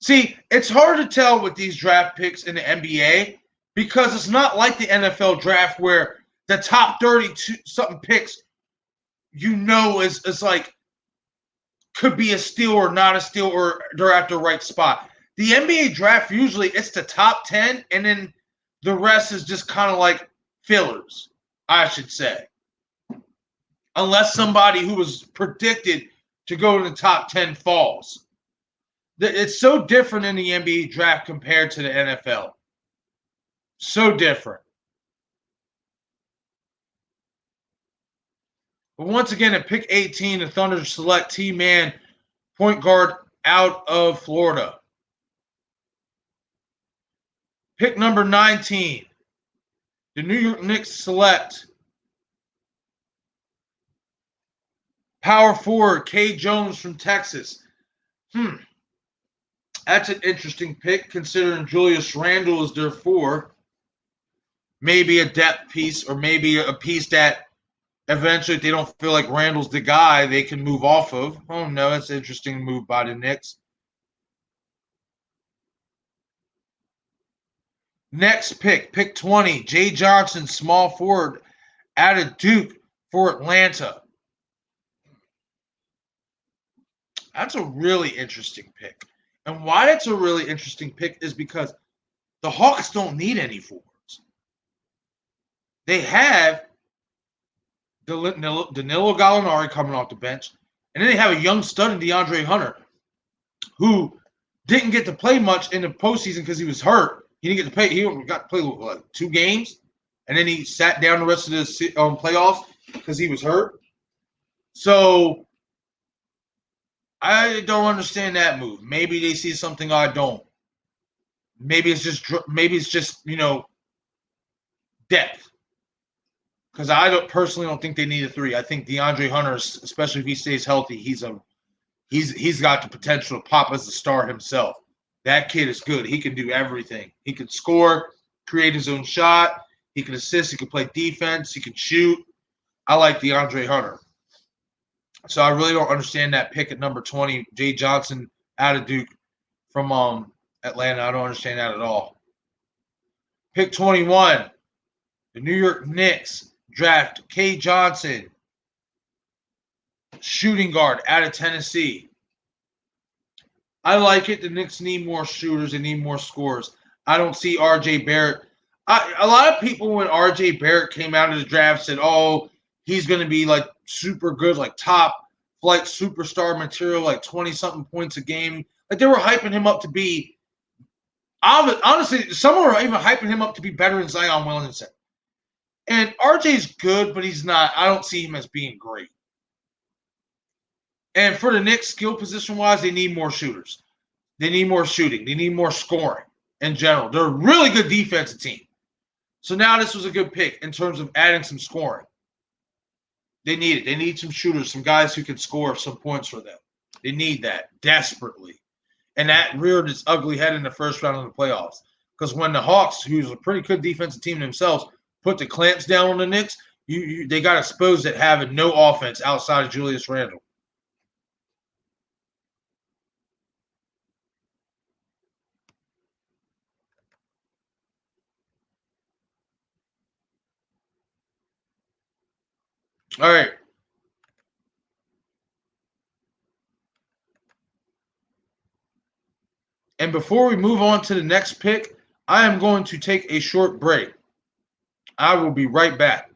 See, it's hard to tell with these draft picks in the NBA because it's not like the NFL draft where the top 30-something picks, is like could be a steal or not a steal or they're at the right spot. The NBA draft, usually it's the top 10 and then the rest is just kind of like fillers, I should say. Unless somebody who was predicted to go in the top 10 falls. It's so different in the NBA draft compared to the NFL. So different. But once again, at pick 18, the Thunder select T-Man, point guard out of Florida. Pick number 19, the New York Knicks select power forward K. Jones from Texas. That's an interesting pick considering Julius Randle is their 4. Maybe a depth piece or maybe a piece that eventually, if they don't feel like Randall's the guy, they can move off of. Oh, no, that's an interesting move by the Knicks. Next pick, pick 20, Jay Johnson, small forward, out of Duke for Atlanta. That's a really interesting pick. And why that's a really interesting pick is because the Hawks don't need any forwards. They have Danilo Gallinari coming off the bench, and then they have a young stud in DeAndre Hunter, who didn't get to play much in the postseason because he was hurt. He didn't get to play. He got to play like 2 games, and then he sat down the rest of the playoffs because he was hurt. So I don't understand that move. Maybe they see something I don't. Maybe it's just depth. Because I personally don't think they need a 3. I think DeAndre Hunter, especially if he stays healthy, he's got the potential to pop as a star himself. That kid is good. He can do everything. He can score, create his own shot. He can assist. He can play defense. He can shoot. I like DeAndre Hunter. So I really don't understand that pick at number 20, Jay Johnson out of Duke from Atlanta. I don't understand that at all. Pick 21, the New York Knicks draft K. Johnson, shooting guard out of Tennessee. I like it. The Knicks need more shooters. They need more scorers. I don't see R.J. Barrett. A lot of people, when R.J. Barrett came out of the draft, said, oh, he's going to be like super good, like top flight superstar material, like 20-something points a game. Like they were hyping him up to be, honestly, some were even hyping him up to be better than Zion Williamson. And RJ's good, but he's not. I don't see him as being great. And for the Knicks, skill position-wise, they need more shooters. They need more shooting. They need more scoring in general. They're a really good defensive team. So now this was a good pick in terms of adding some scoring. They need it. They need some shooters, some guys who can score some points for them. They need that desperately. And that reared its ugly head in the first round of the playoffs. Because when the Hawks, who's a pretty good defensive team themselves, put the clamps down on the Knicks, they got exposed at having no offense outside of Julius Randle. All right. And before we move on to the next pick, I am going to take a short break. I will be right back.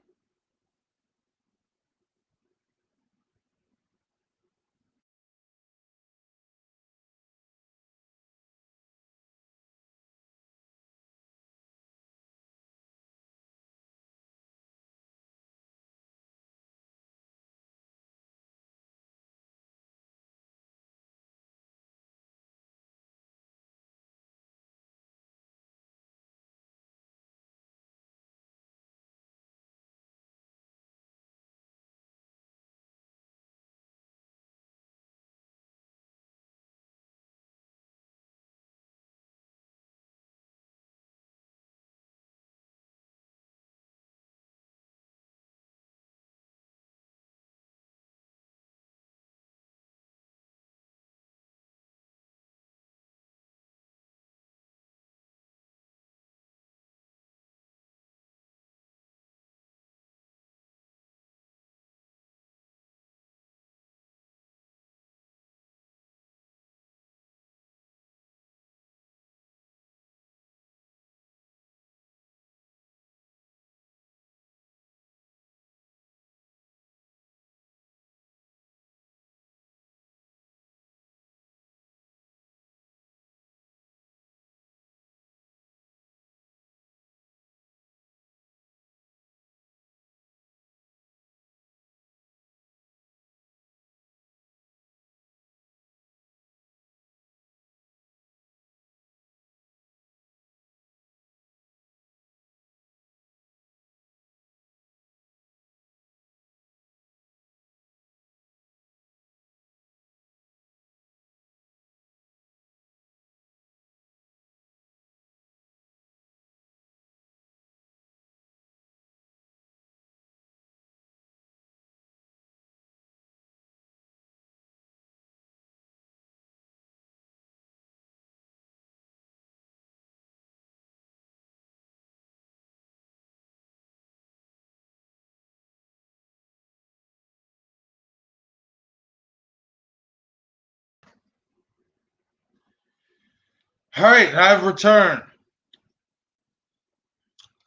All right, I've returned.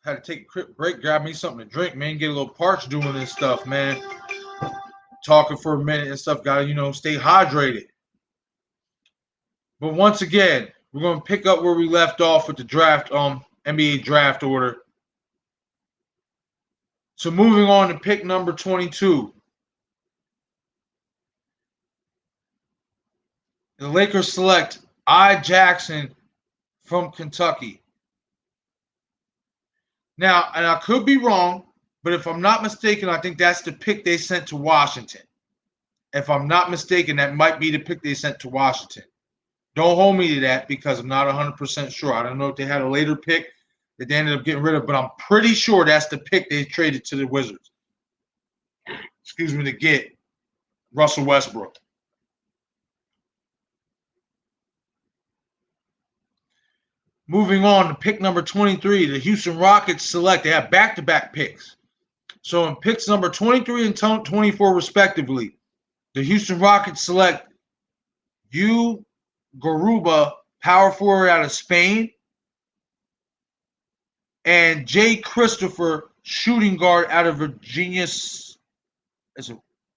Had to take a quick break, grab me something to drink, man. Get a little parched doing this stuff, man. Talking for a minute and stuff. Gotta, stay hydrated. But once again, we're gonna pick up where we left off with the draft, NBA draft order. So moving on to pick number 22. The Lakers select I. Jackson from Kentucky. Now, and I could be wrong, but if I'm not mistaken, I think that's the pick they sent to Washington. If I'm not mistaken, that might be the pick they sent to Washington. Don't hold me to that because I'm not 100% sure. I don't know if they had a later pick that they ended up getting rid of, but I'm pretty sure that's the pick they traded to the Wizards. Excuse me, to get Russell Westbrook. Moving on to pick number 23, the Houston Rockets select. They have back-to-back picks. So in picks number 23 and 24, respectively, the Houston Rockets select U. Garuba, power forward out of Spain, and Jay Christopher, shooting guard out of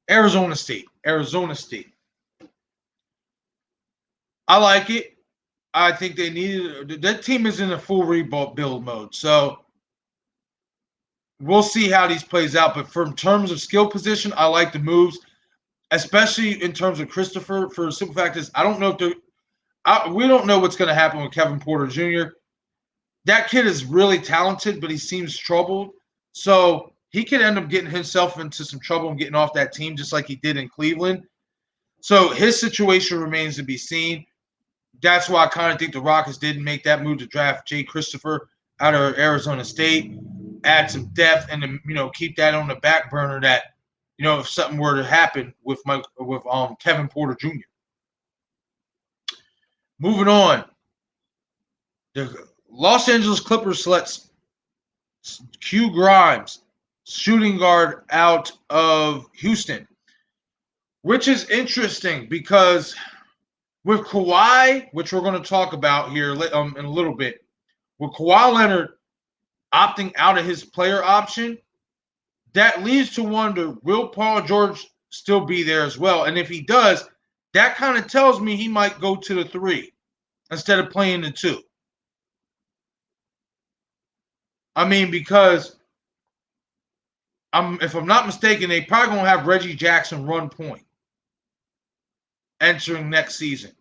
Arizona State. I like it. I think they needed that team is in a full rebuild mode. So we'll see how these plays out. But in terms of skill position, I like the moves, especially in terms of Christopher. For the simple fact is, I don't know if we don't know what's going to happen with Kevin Porter Jr. That kid is really talented, but he seems troubled. So he could end up getting himself into some trouble and getting off that team just like he did in Cleveland. So his situation remains to be seen. That's why I kind of think the Rockets didn't make that move to draft Jay Christopher out of Arizona State, add some depth, and keep that on the back burner. That if something were to happen with Kevin Porter Jr. Moving on, the Los Angeles Clippers selects Q Grimes, shooting guard out of Houston, which is interesting because with Kawhi, which we're going to talk about here in a little bit, with Kawhi Leonard opting out of his player option, that leads to wonder, will Paul George still be there as well? And if he does, that kind of tells me he might go to the 3 instead of playing the 2. I mean, because if I'm not mistaken, they probably going to have Reggie Jackson run point entering next season.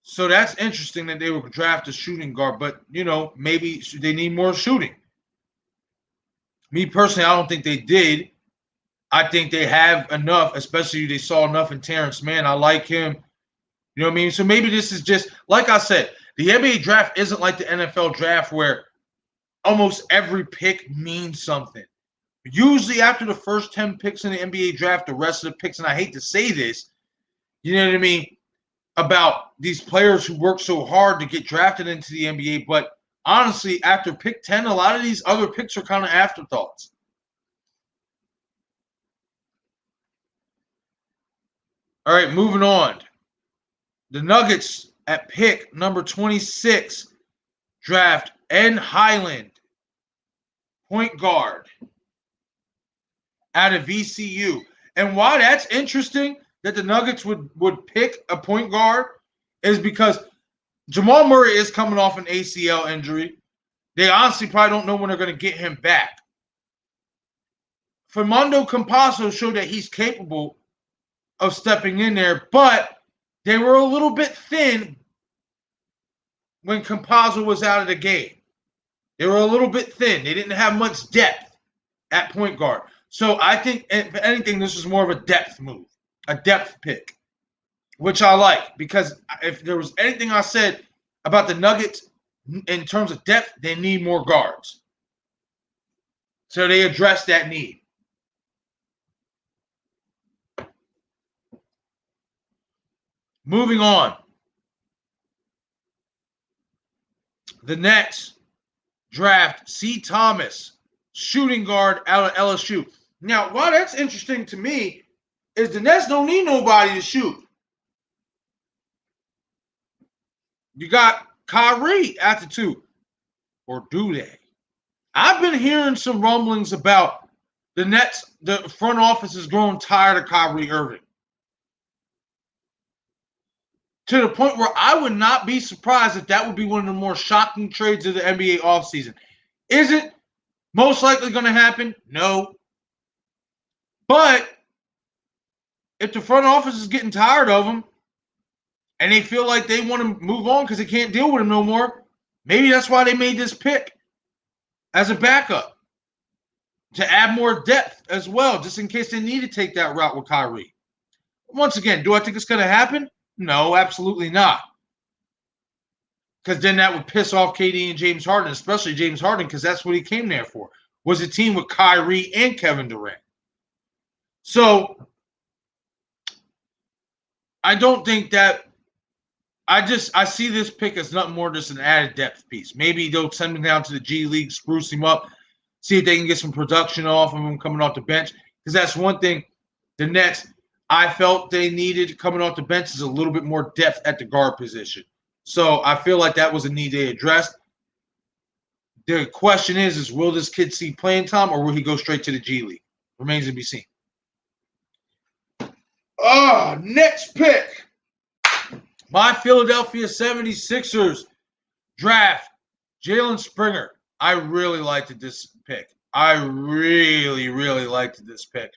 So that's interesting that they would draft a shooting guard, but, maybe they need more shooting. Me personally, I don't think they did. I think they have enough, especially they saw enough in Terrence Mann. I like him. You know what I mean? So maybe this is just, like I said, the NBA draft isn't like the NFL draft where almost every pick means something. Usually after the first 10 picks in the NBA draft, the rest of the picks, and I hate to say this, you know what I mean, about these players who work so hard to get drafted into the NBA, but honestly, after pick 10, a lot of these other picks are kind of afterthoughts. All right, moving on. The Nuggets at pick number 26 draft N. Highland, point guard out of VCU. And why that's interesting that the Nuggets would pick a point guard is because Jamal Murray is coming off an ACL injury. They honestly probably don't know when they're going to get him back. Fernando Campazzo showed that he's capable of stepping in there, but they were a little bit thin when Campazzo was out of the game. They were a little bit thin. They didn't have much depth at point guard. So I think, if anything, this is more of a depth move, a depth pick, which I like because if there was anything I said about the Nuggets in terms of depth, they need more guards. So they addressed that need. Moving on. The Nets draft C. Thomas, shooting guard out of LSU. Now, why that's interesting to me is the Nets don't need nobody to shoot. You got Kyrie at the 2. Or do they? I've been hearing some rumblings about the Nets, the front office is growing tired of Kyrie Irving. To the point where I would not be surprised if that would be one of the more shocking trades of the NBA offseason. Is it most likely going to happen? No. But if the front office is getting tired of him and they feel like they want to move on because they can't deal with him no more, maybe that's why they made this pick as a backup to add more depth as well, just in case they need to take that route with Kyrie. Once again, do I think it's going to happen? No, absolutely not. Because then that would piss off KD and James Harden, especially James Harden, because that's what he came there for, was a team with Kyrie and Kevin Durant. So I don't think that I see this pick as nothing more just an added depth piece. Maybe they'll send him down to the G League, spruce him up, see if they can get some production off of him coming off the bench. Because that's one thing the Nets, I felt they needed coming off the bench is a little bit more depth at the guard position. So I feel like that was a need they addressed. The question is will this kid see playing time or will he go straight to the G League? Remains to be seen. Next pick. My Philadelphia 76ers draft Jalen Springer. I really liked this pick. I really, really liked this pick.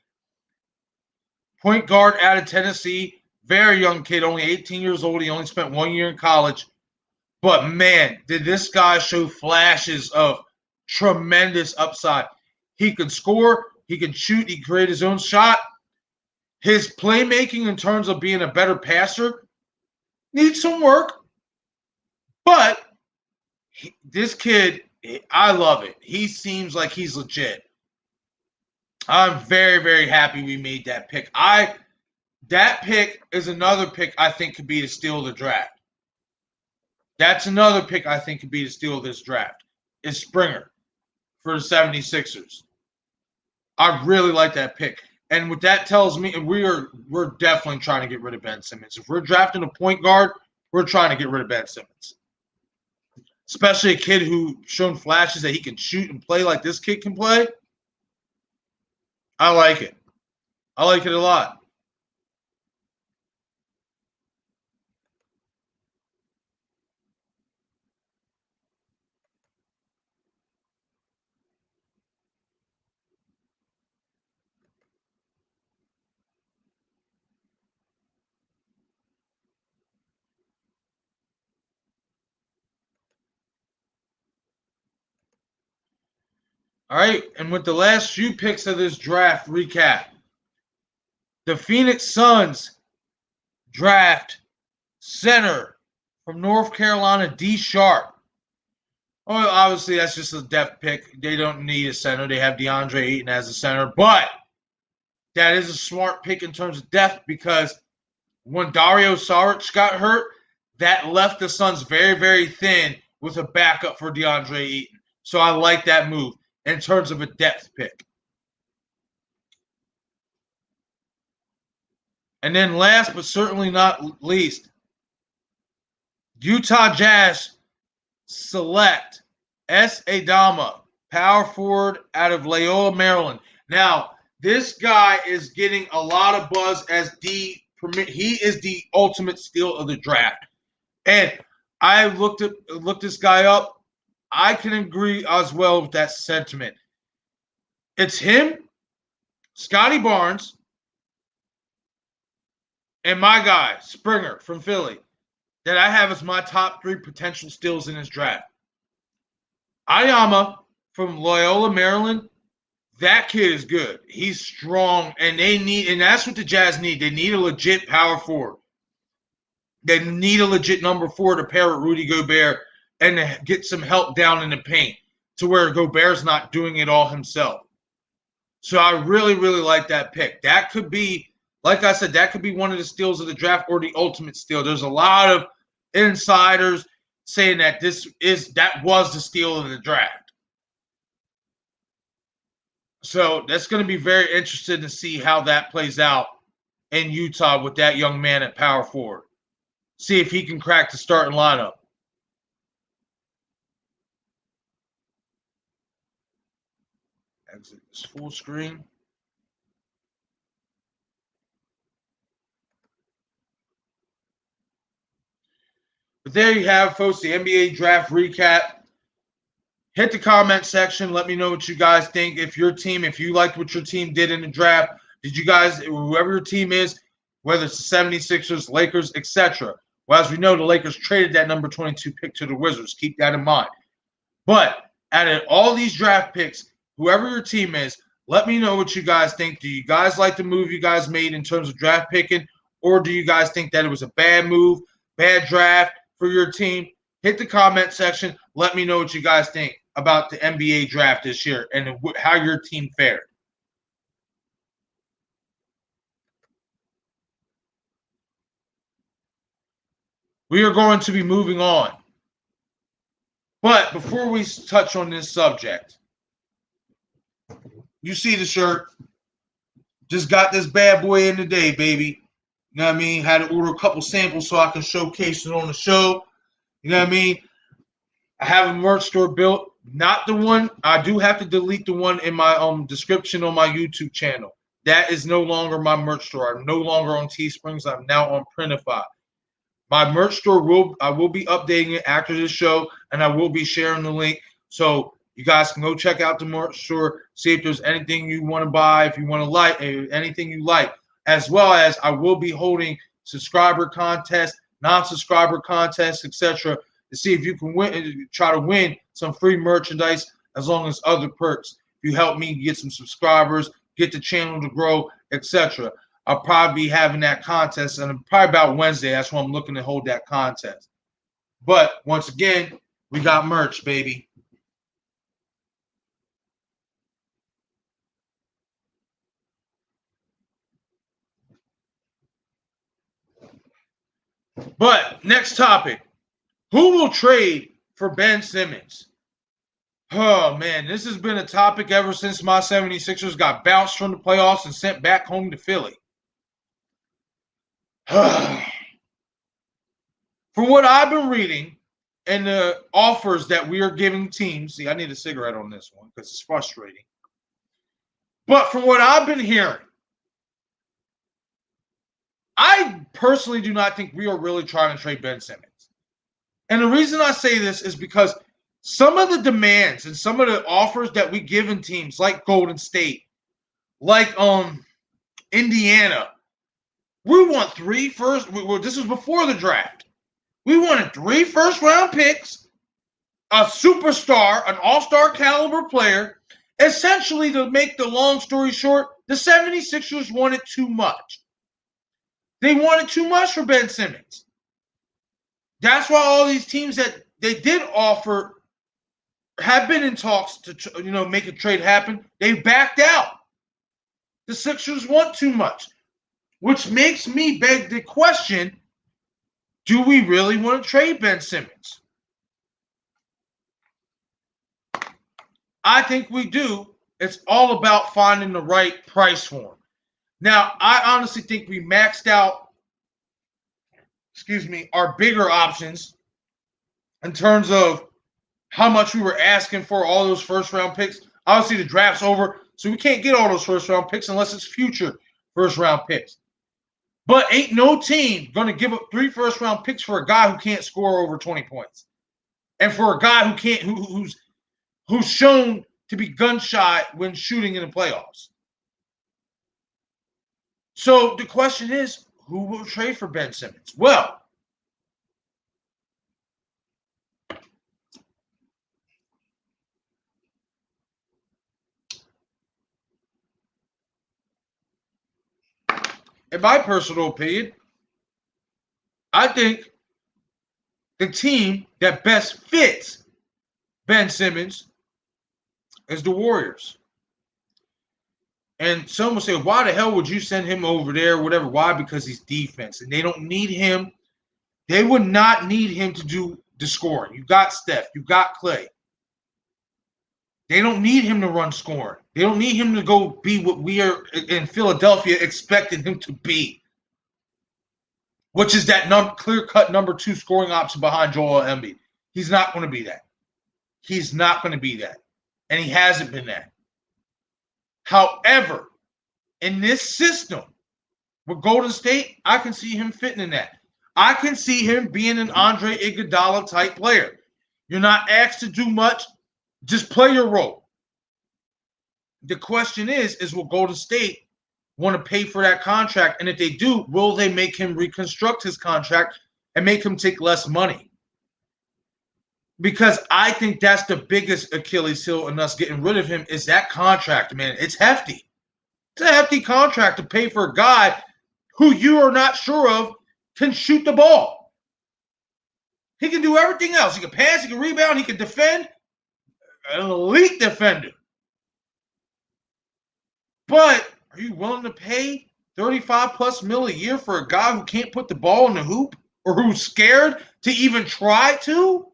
Point guard out of Tennessee. Very young kid, only 18 years old. He only spent 1 year in college. But, man, did this guy show flashes of tremendous upside. He can score. He can shoot. He can create his own shot. His playmaking in terms of being a better passer needs some work. But this kid, I love it. He seems like he's legit. I'm very, very happy we made that pick. That pick is another pick I think could be the steal of the draft. That's another pick I think could be the steal of this draft. Is Springer for the 76ers. I really like that pick. And what that tells me, we're definitely trying to get rid of Ben Simmons. If we're drafting a point guard, we're trying to get rid of Ben Simmons. Especially a kid who shown flashes that he can shoot and play like this kid can play. I like it. I like it a lot. All right, and with the last few picks of this draft recap, the Phoenix Suns draft center from North Carolina, D. Sharp. Well, obviously, that's just a depth pick. They don't need a center. They have DeAndre Ayton as a center. But that is a smart pick in terms of depth because when Dario Saric got hurt, that left the Suns very, very thin with a backup for DeAndre Ayton. So I like that move in terms of a depth pick. And then last but certainly not least, Utah Jazz select S. Adama, power forward out of Loyola, Maryland. Now, this guy is getting a lot of buzz as he is the ultimate steal of the draft. And I looked this guy up. I can agree as well with that sentiment. It's him, Scotty Barnes, and my guy, Springer from Philly, that I have as my top 3 potential steals in this draft. Ayama from Loyola, Maryland, that kid is good. He's strong, and that's what the Jazz need. They need a legit power forward. They need a legit number 4 to pair with Rudy Gobert and to get some help down in the paint to where Gobert's not doing it all himself. So I really, really like that pick. That could be, like I said, that could be one of the steals of the draft or the ultimate steal. There's a lot of insiders saying that that was the steal of the draft. So that's going to be very interesting to see how that plays out in Utah with that young man at power forward. See if he can crack the starting lineup. Exit this full screen. But there you have, folks, the NBA draft recap. Hit the comment section. Let me know what you guys think. If you liked what your team did in the draft, did you guys, whoever your team is, whether it's the 76ers, Lakers, etc. Well, as we know, the Lakers traded that number 22 pick to the Wizards. Keep that in mind. But out of all these draft picks, whoever your team is, let me know what you guys think. Do you guys like the move you guys made in terms of draft picking, or do you guys think that it was a bad move, bad draft for your team? Hit the comment section. Let me know what you guys think about the NBA draft this year and how your team fared. We are going to be moving on. But before we touch on this subject, you see the shirt. Just got this bad boy in today, baby. You know what I mean? Had to order a couple samples so I can showcase it on the show. You know what I mean? I have a merch store built. Not the one. I do have to delete the one in my description on my YouTube channel. That is no longer my merch store. I'm no longer on Teesprings. I'm now on Printify. My merch store I will be updating it after this show, and I will be sharing the link. So you guys can go check out the merch store, see if there's anything you want to buy, if you want to like anything you like, as well as I will be holding subscriber contests, non-subscriber contests, etc., to see if you can try to win some free merchandise as long as other perks. If you help me get some subscribers, get the channel to grow, etc. I'll probably be having that contest, and probably about Wednesday. That's when I'm looking to hold that contest. But once again, we got merch, baby. But next topic. Who will trade for Ben Simmons? Oh, man, this has been a topic ever since my 76ers got bounced from the playoffs and sent back home to Philly. From what I've been reading and the offers that we are giving teams, see, I need a cigarette on this one because it's frustrating. But from what I've been hearing, I personally do not think we are really trying to trade Ben Simmons. And the reason I say this is because some of the demands and some of the offers that we give in teams like Golden State, like Indiana, we want 3 first. This was before the draft. We wanted 3 first-round picks, a superstar, an all-star caliber player. Essentially, to make the long story short, the 76ers wanted too much. They wanted too much for Ben Simmons. That's why all these teams that they did offer have been in talks to make a trade happen. They backed out. The Sixers want too much, which makes me beg the question, do we really want to trade Ben Simmons? I think we do. It's all about finding the right price for him. Now, I honestly think we maxed out, our bigger options in terms of how much we were asking for all those first-round picks. Obviously, the draft's over, so we can't get all those first-round picks unless it's future first-round picks. But ain't no team going to give up 3 first-round picks for a guy who can't score over 20 points, and for a guy who's shown to be gun-shy when shooting in the playoffs. So the question is, who will trade for Ben Simmons? Well, in my personal opinion, I think the team that best fits Ben Simmons is the Warriors. And some will say, why the hell would you send him over there, whatever? Why? Because he's defense. And they don't need him. They would not need him to do the scoring. You got Steph. You got Clay. They don't need him to run scoring. They don't need him to go be what we are in Philadelphia expecting him to be, which is that clear-cut number 2 scoring option behind Joel Embiid. He's not going to be that. He's not going to be that. And he hasn't been that. However, in this system with Golden State, I can see him fitting in that. I can see him being an Andre Iguodala type player. You're not asked to do much. Just play your role. The question is will Golden State want to pay for that contract? And if they do, will they make him reconstruct his contract and make him take less money? Because I think that's the biggest Achilles heel in us getting rid of him is that contract, man. It's hefty. It's a hefty contract to pay for a guy who you are not sure of can shoot the ball. He can do everything else. He can pass, he can rebound, he can defend. An elite defender. But are you willing to pay 35 plus mil a year for a guy who can't put the ball in the hoop or who's scared to even try to?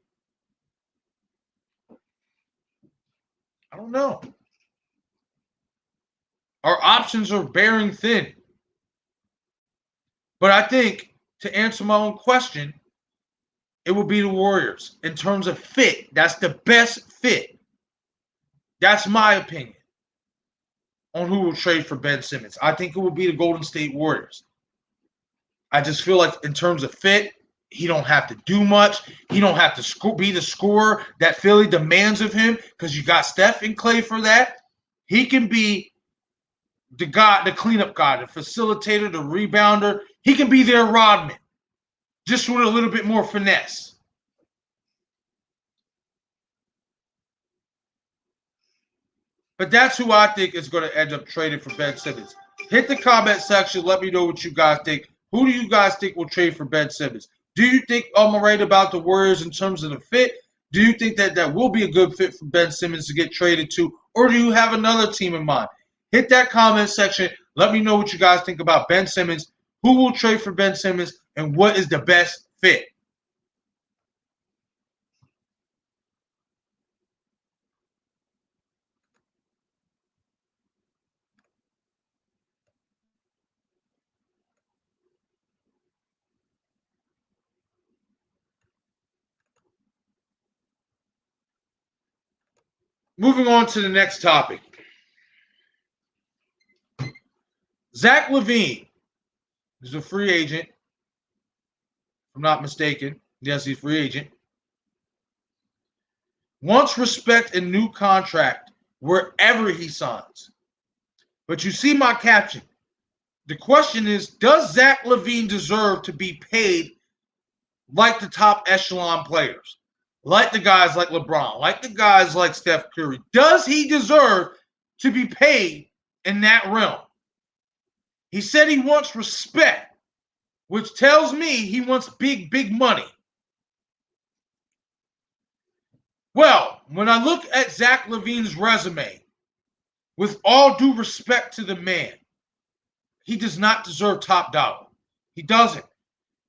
I don't know. Our options are bearing thin. But I think, to answer my own question, it will be the Warriors. In terms of fit, that's the best fit. That's my opinion on who will trade for Ben Simmons. I think it will be the Golden State Warriors. I just feel like in terms of fit, he don't have to do much. He don't have to be the scorer that Philly demands of him because you got Steph and Clay for that. He can be the guy, the cleanup guy, the facilitator, the rebounder. He can be their Rodman, just with a little bit more finesse. But that's who I think is going to end up trading for Ben Simmons. Hit the comment section. Let me know what you guys think. Who do you guys think will trade for Ben Simmons? Do you think I'm right about the Warriors in terms of the fit? Do you think that that will be a good fit for Ben Simmons to get traded to? Or do you have another team in mind? Hit that comment section. Let me know what you guys think about Ben Simmons. Who will trade for Ben Simmons? And what is the best fit? Moving on to the next topic. Zach LaVine is a free agent, if I'm not mistaken. Yes, he's a free agent. Wants respect and new contract wherever he signs. But you see my caption. The question is, does Zach LaVine deserve to be paid like the top echelon players? Like the guys like LeBron, like the guys like Steph Curry. Does he deserve to be paid in that realm? He said he wants respect, which tells me he wants big, big money. Well, when I look at Zach LaVine's resume, with all due respect to the man, he does not deserve top dollar. He doesn't.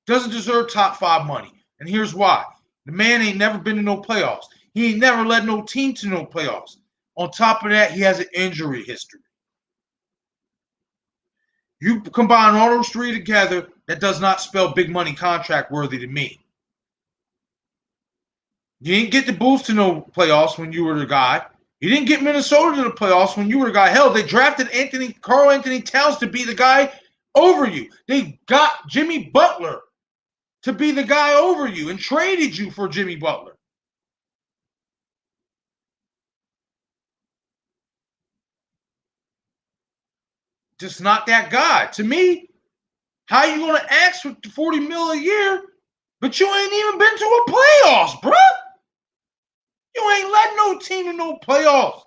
Doesn't deserve top 5 money. And here's why. The man ain't never been to no playoffs. He ain't never led no team to no playoffs. On top of that, he has an injury history. You combine all those three together, that does not spell big money contract worthy to me. You didn't get the Bulls to no playoffs when you were the guy. You didn't get Minnesota to the playoffs when you were the guy. Hell, they drafted Karl Anthony Towns to be the guy over you. They got Jimmy Butler to be the guy over you and traded you for Jimmy Butler. Just not that guy. To me, how you going to ask for $40 million a year, but you ain't even been to a playoffs, bro? You ain't led no team to no playoffs.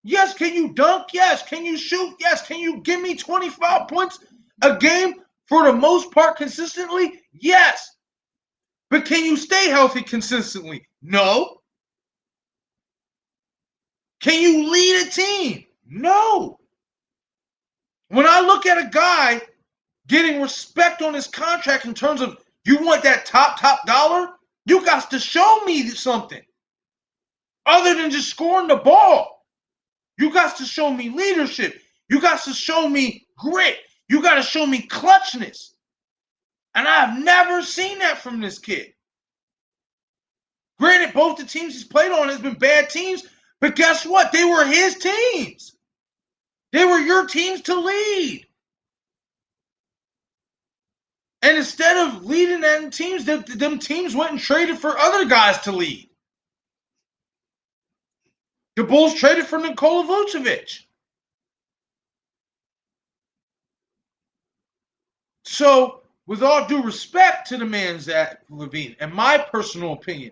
Yes, can you dunk? Yes. Can you shoot? Yes. Can you give me 25 points a game for the most part consistently? Yes. But can you stay healthy consistently? No. Can you lead a team? No. When I look at a guy getting respect on his contract in terms of you want that top dollar, you got to show me something other than just scoring the ball. You got to show me leadership. You got to show me grit. You got to show me clutchness. And I've never seen that from this kid. Granted, both the teams he's played on has been bad teams, but guess what? They were his teams. They were your teams to lead. And instead of leading them teams, them teams went and traded for other guys to lead. The Bulls traded for Nikola Vucevic. So, with all due respect to the man Zach LaVine, and my personal opinion,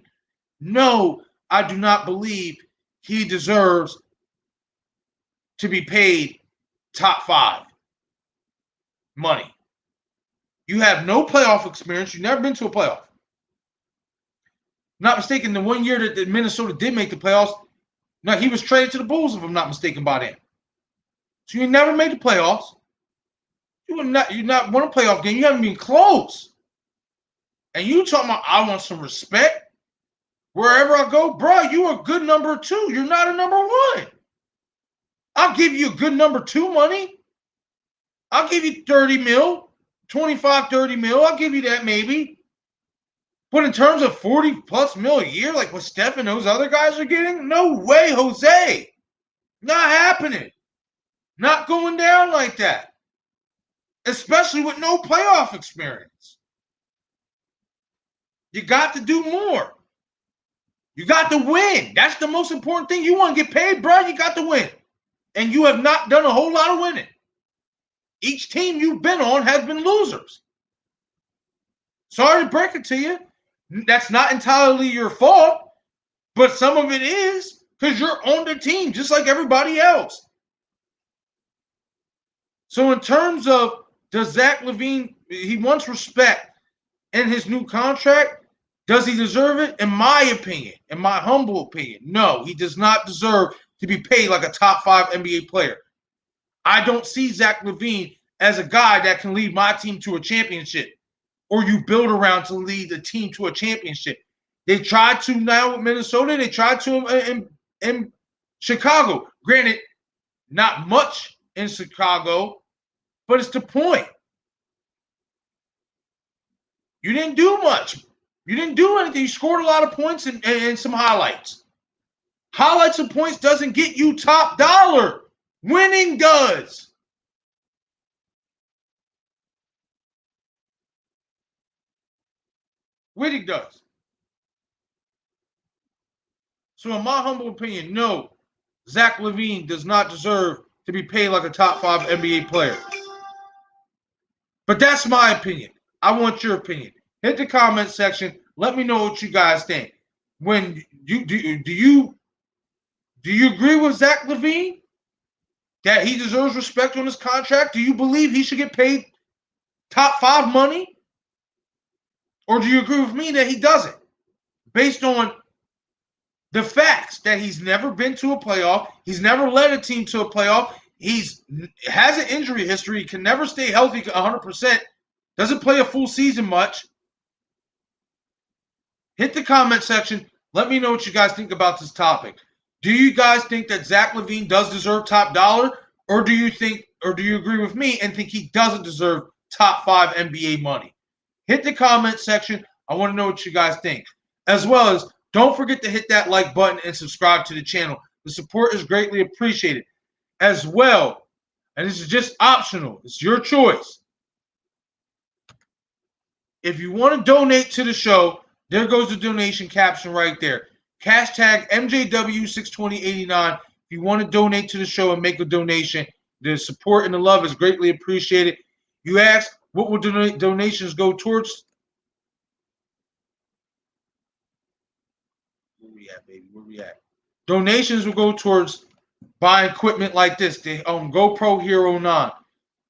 no, I do not believe he deserves to be paid top 5 money. You have no playoff experience. You've never been to a playoff. Not mistaken, the one year that Minnesota did make the playoffs, no, he was traded to the Bulls, if I'm not mistaken, by then. So you never made the playoffs. You not won a playoff game. You haven't been close. And you talking about, I want some respect wherever I go, bro. You a good number 2. You're not a number 1. I'll give you a good number 2 money. I'll give you 30 mil, 25, 30 mil. I'll give you that maybe. But in terms of 40 plus mil a year, like what Steph and those other guys are getting, no way, Jose. Not happening. Not going down like that. Especially with no playoff experience. You got to do more. You got to win. That's the most important thing. You want to get paid, bro, you got to win. And you have not done a whole lot of winning. Each team you've been on has been losers. Sorry to break it to you. That's not entirely your fault, but some of it is because you're on the team just like everybody else. So in terms of, does Zach LaVine, he wants respect in his new contract. Does he deserve it? In my opinion, in my humble opinion, no, he does not deserve to be paid like a top 5 NBA player. I don't see Zach LaVine as a guy that can lead my team to a championship, or you build around to lead the team to a championship. They tried to now with Minnesota. They tried to in Chicago. Granted, not much in Chicago, but it's the point. You didn't do much. You didn't do anything. You scored a lot of points and some highlights. Highlights and points doesn't get you top dollar. Winning does. Winning does. So in my humble opinion, no, Zach LaVine does not deserve to be paid like a top 5 NBA player. But that's my opinion. I want your opinion. Hit the comment section. Let me know what you guys think. When you do you agree with Zach LaVine that he deserves respect on his contract? Do you believe he should get paid top 5 money? Or do you agree with me that he doesn't? Based on the facts that he's never been to a playoff, he's never led a team to a playoff, has an injury history, can never stay healthy 100%, doesn't play a full season much. Hit the comment section. Let me know what you guys think about this topic. Do you guys think that Zach LaVine does deserve top dollar, or do you agree with me and think he doesn't deserve top 5 NBA money? Hit the comment section. I want to know what you guys think. As well as, don't forget to hit that like button and subscribe to the channel. The support is greatly appreciated. As well, and this is just optional, it's your choice. If you want to donate to the show, there goes the donation caption right there. Hashtag MJW62089. If you want to donate to the show and make a donation, the support and the love is greatly appreciated. You ask, what will donations go towards? Where we at, baby? Where we at? Donations will go towards buying equipment like this, the GoPro Hero 9.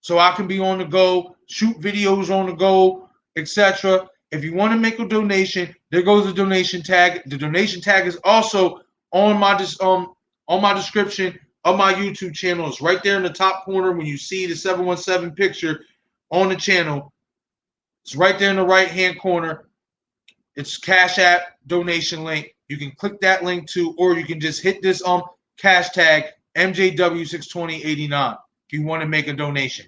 So I can be on the go, shoot videos on the go, etc. If you want to make a donation, there goes the donation tag. The donation tag is also on my description of my YouTube channel. It's right there in the top corner when you see the 717 picture on the channel. It's right there in the right-hand corner. It's Cash App donation link. You can click that link too, or you can just hit this cash tag MJW62089 if you want to make a donation.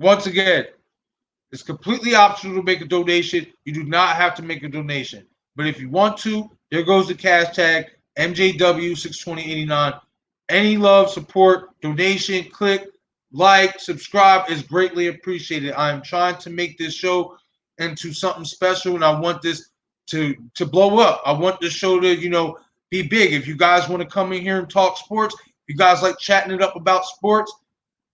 Once again, it's completely optional to make a donation. You do not have to make a donation. But if you want to, There goes the cash tag MJW62089. Any love, support, donation, click, like, subscribe is greatly appreciated. I am trying to make this show into something special, and I want this to blow up. I want this show to, be big. If you guys want to come in here and talk sports, if you guys like chatting it up about sports,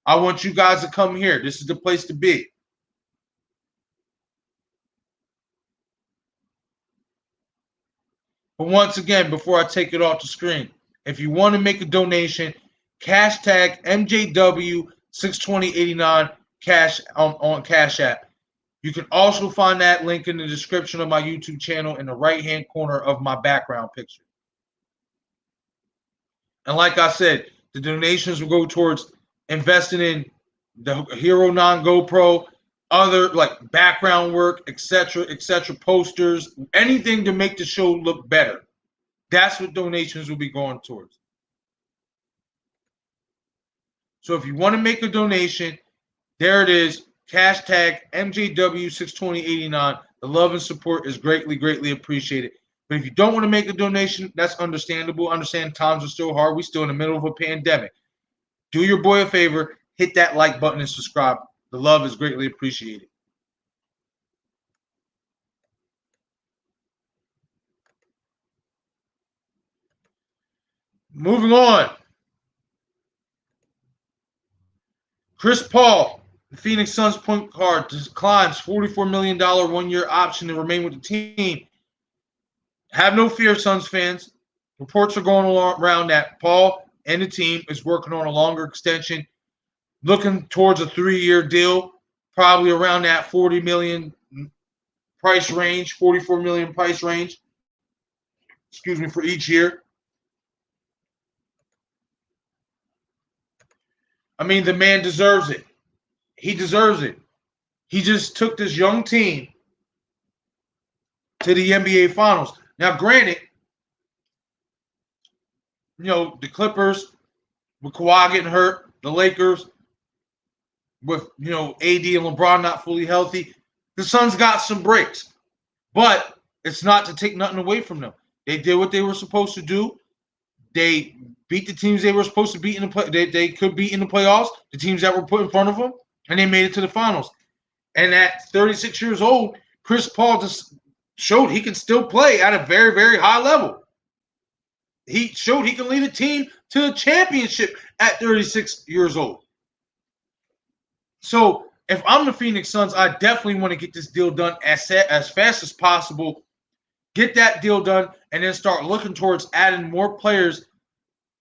I want you guys to come here. This is the place to be. But once again, before I take it off the screen, if you want to make a donation, cash tag MJW62089 cash on Cash App. You can also find that link in the description of my YouTube channel in the right-hand corner of my background picture. And like I said, the donations will go towards investing in the Hero 9 GoPro, other like background work, etc., posters, anything to make the show look better. That's what donations will be going towards. So if you want to make a donation, there it is. Cash tag MJW62089. The love and support is greatly, greatly appreciated. But if you don't want to make a donation, that's understandable. Understand times are still hard. We're still in the middle of a pandemic. Do your boy a favor. Hit that like button and subscribe. The love is greatly appreciated. Moving on. Chris Paul, the Phoenix Suns point guard, declines $44 million one-year option to remain with the team. Have no fear, Suns fans. Reports are going around that Paul and the team is working on a longer extension, looking towards a 3-year deal, probably around that $40 million price range, $44 million price range, for each year. I mean, the man deserves it. He deserves it. He just took this young team to the NBA Finals. Now, granted, the Clippers, with Kawhi getting hurt, the Lakers, with, AD and LeBron not fully healthy, the Suns got some breaks. But it's not to take nothing away from them. They did what they were supposed to do. They beat the teams they were supposed to beat in the play. They could beat in the playoffs, the teams that were put in front of them, and they made it to the finals. And at 36 years old, Chris Paul just showed he can still play at a very, very high level. He showed he can lead a team to a championship at 36 years old. So if I'm the Phoenix Suns, I definitely want to get this deal done as fast as possible. Get that deal done, and then start looking towards adding more players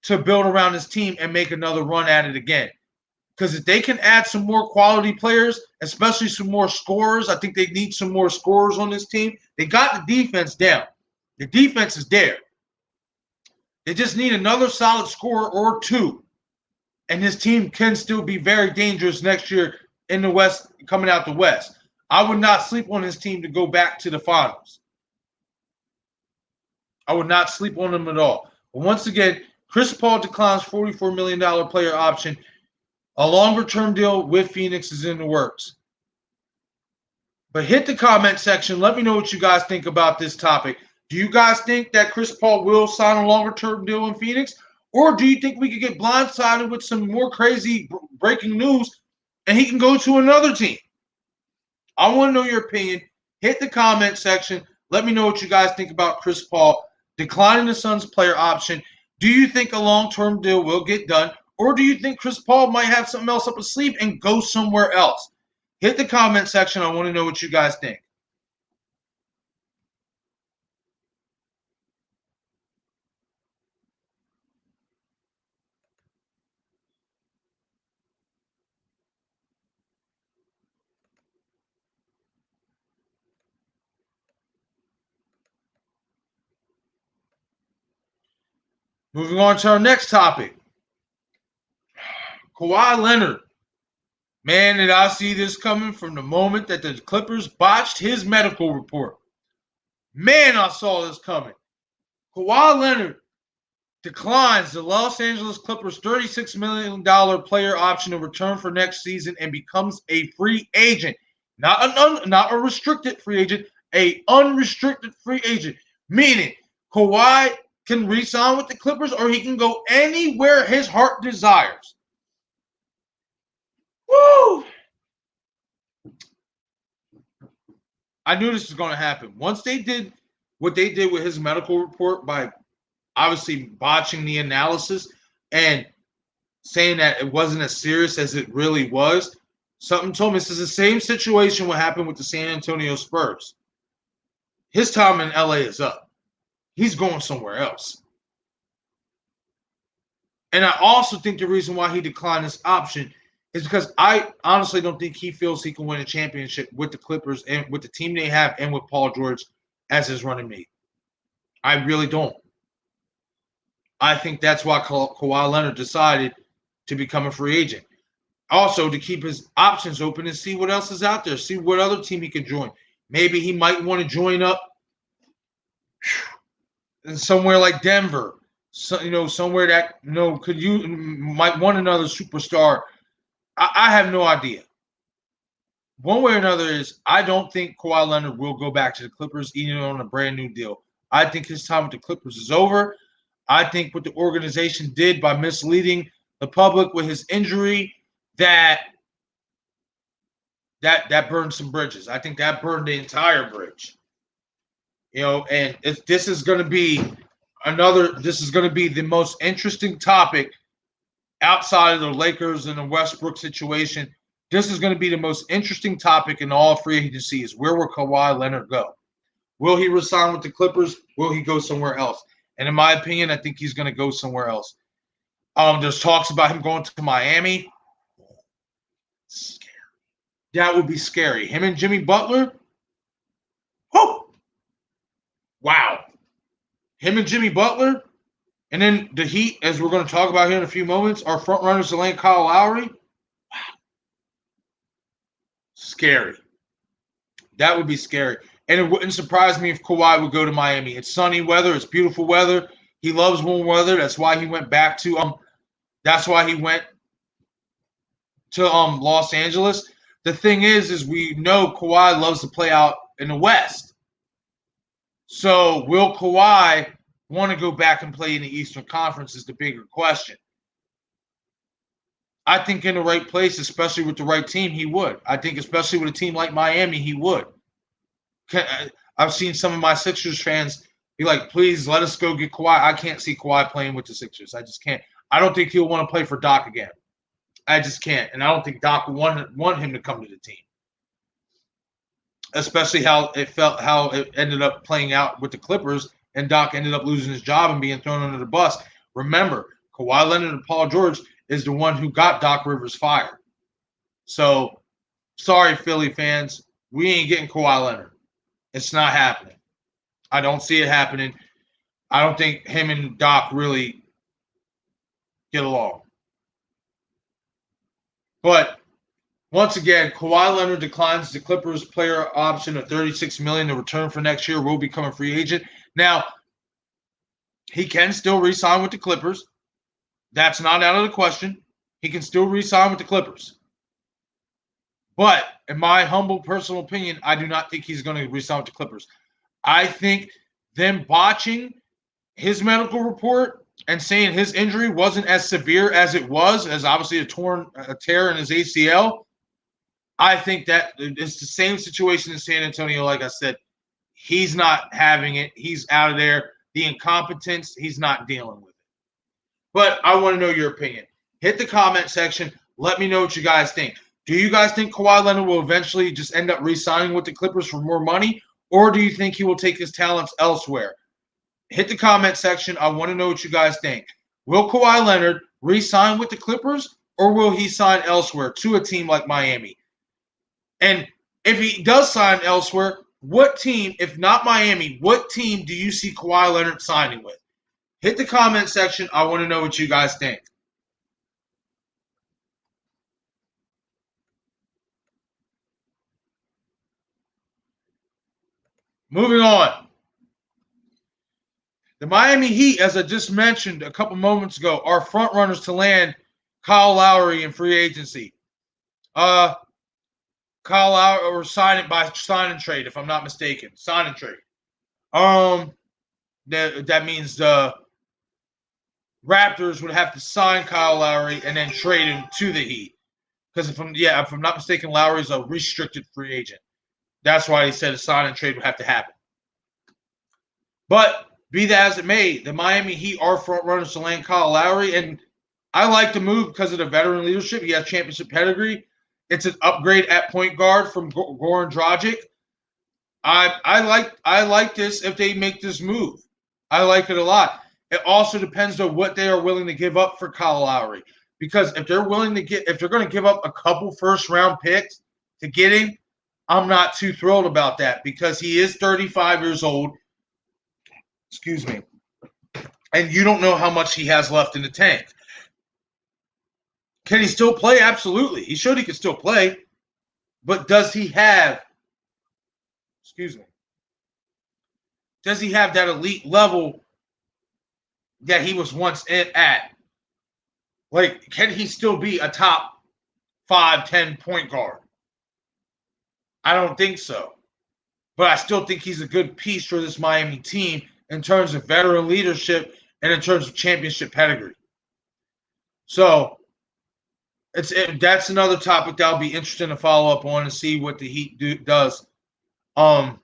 to build around this team and make another run at it again. Because if they can add some more quality players, especially some more scorers, I think they need some more scorers on this team. They got the defense down. The defense is there. They just need another solid scorer or two. And this team can still be very dangerous next year in the West, coming out the West. I would not sleep on this team to go back to the finals. I would not sleep on them at all. But once again, Chris Paul declines $44 million player option. A longer-term deal with Phoenix is in the works. But hit the comment section. Let me know what you guys think about this topic. Do you guys think that Chris Paul will sign a longer-term deal in Phoenix? Or do you think we could get blindsided with some more crazy breaking news and he can go to another team? I want to know your opinion. Hit the comment section. Let me know what you guys think about Chris Paul declining the Suns player option. Do you think a long-term deal will get done? Or do you think Chris Paul might have something else up his sleeve and go somewhere else? Hit the comment section. I want to know what you guys think. Moving on to our next topic. Kawhi Leonard. Man, did I see this coming from the moment that the Clippers botched his medical report. Man, I saw this coming. Kawhi Leonard declines the Los Angeles Clippers' $36 million player option to return for next season and becomes a free agent. Not a restricted free agent, a unrestricted free agent. Meaning, Kawhi can re-sign with the Clippers, or he can go anywhere his heart desires. Woo! I knew this was going to happen. Once they did what they did with his medical report by obviously botching the analysis and saying that it wasn't as serious as it really was, something told me this is the same situation what happened with the San Antonio Spurs. His time in LA is up. He's going somewhere else. And I also think the reason why he declined this option is because I honestly don't think he feels he can win a championship with the Clippers and with the team they have and with Paul George as his running mate. I really don't. I think that's why Kawhi Leonard decided to become a free agent. Also, to keep his options open and see what else is out there, see what other team he can join. Maybe he might want to join up somewhere like Denver, somewhere that might want another superstar. I have no idea. One way or another is I don't think Kawhi Leonard will go back to the Clippers even on a brand new deal. I think his time with the Clippers is over. I think what the organization did by misleading the public with his injury, that burned some bridges. I think that burned the entire bridge. And this is going to be the most interesting topic outside of the Lakers and the Westbrook situation. This is going to be the most interesting topic in all free agency is where will Kawhi Leonard go? Will he resign with the Clippers? Will he go somewhere else? And in my opinion, I think he's going to go somewhere else. There's talks about him going to Miami. Scary. That would be scary. Him and Jimmy Butler. Oh, wow. Him and Jimmy Butler. And then the Heat, as we're going to talk about here in a few moments, are front runners to land Kyle Lowry. Wow. Scary. That would be scary. And it wouldn't surprise me if Kawhi would go to Miami. It's sunny weather. It's beautiful weather. He loves warm weather. That's why he went back to That's why he went to Los Angeles. The thing is we know Kawhi loves to play out in the West. So will Kawhi want to go back and play in the Eastern Conference is the bigger question. I think in the right place, especially with the right team, he would. I think especially with a team like Miami, he would. I've seen some of my Sixers fans be like, please let us go get Kawhi. I can't see Kawhi playing with the Sixers. I just can't. I don't think he'll want to play for Doc again. I just can't. And I don't think Doc would want him to come to the team. Especially how it ended up playing out with the Clippers, and Doc ended up losing his job and being thrown under the bus. Remember, Kawhi Leonard and Paul George is the one who got Doc Rivers fired. So, sorry, Philly fans. We ain't getting Kawhi Leonard. It's not happening. I don't see it happening. I don't think him and Doc really get along. But once again, Kawhi Leonard declines the Clippers player option of $36 million to return for next year. Will become a free agent. Now, he can still re-sign with the Clippers. That's not out of the question. He can still re-sign with the Clippers. But in my humble personal opinion, I do not think he's going to re-sign with the Clippers. I think them botching his medical report and saying his injury wasn't as severe as it was, as obviously a tear in his ACL, I think that it's the same situation in San Antonio. Like I said, he's not having it. He's out of there. The incompetence, he's not dealing with it. But I want to know your opinion. Hit the comment section. Let me know what you guys think. Do you guys think Kawhi Leonard will eventually just end up re-signing with the Clippers for more money? Or do you think he will take his talents elsewhere? Hit the comment section. I want to know what you guys think. Will Kawhi Leonard re-sign with the Clippers, or will he sign elsewhere to a team like Miami? And if he does sign elsewhere, what team, if not Miami, what team do you see Kawhi Leonard signing with? Hit the comment section. I want to know what you guys think. Moving on. The Miami Heat, as I just mentioned a couple moments ago, are front runners to land Kyle Lowry in free agency. Kyle Lowry, or sign it by sign and trade, if I'm not mistaken. Sign and trade. that means the Raptors would have to sign Kyle Lowry and then trade him to the Heat. Because if I'm not mistaken, Lowry's a restricted free agent. That's why he said a sign and trade would have to happen. But be that as it may, the Miami Heat are front runners to land Kyle Lowry, and I like the move because of the veteran leadership. He has championship pedigree. It's an upgrade at point guard from Goran Dragic. I like this if they make this move. I like it a lot. It also depends on what they are willing to give up for Kyle Lowry. Because if they're going to give up a couple first round picks to get him, I'm not too thrilled about that because he is 35 years old. Excuse me. And you don't know how much he has left in the tank. Can he still play? Absolutely. He showed he could still play. But does he have that elite level that he was once at? Like, can he still be a top 5-10 point guard? I don't think so. But I still think he's a good piece for this Miami team in terms of veteran leadership and in terms of championship pedigree. So that's another topic that'll be interesting to follow up on and see what the Heat does. As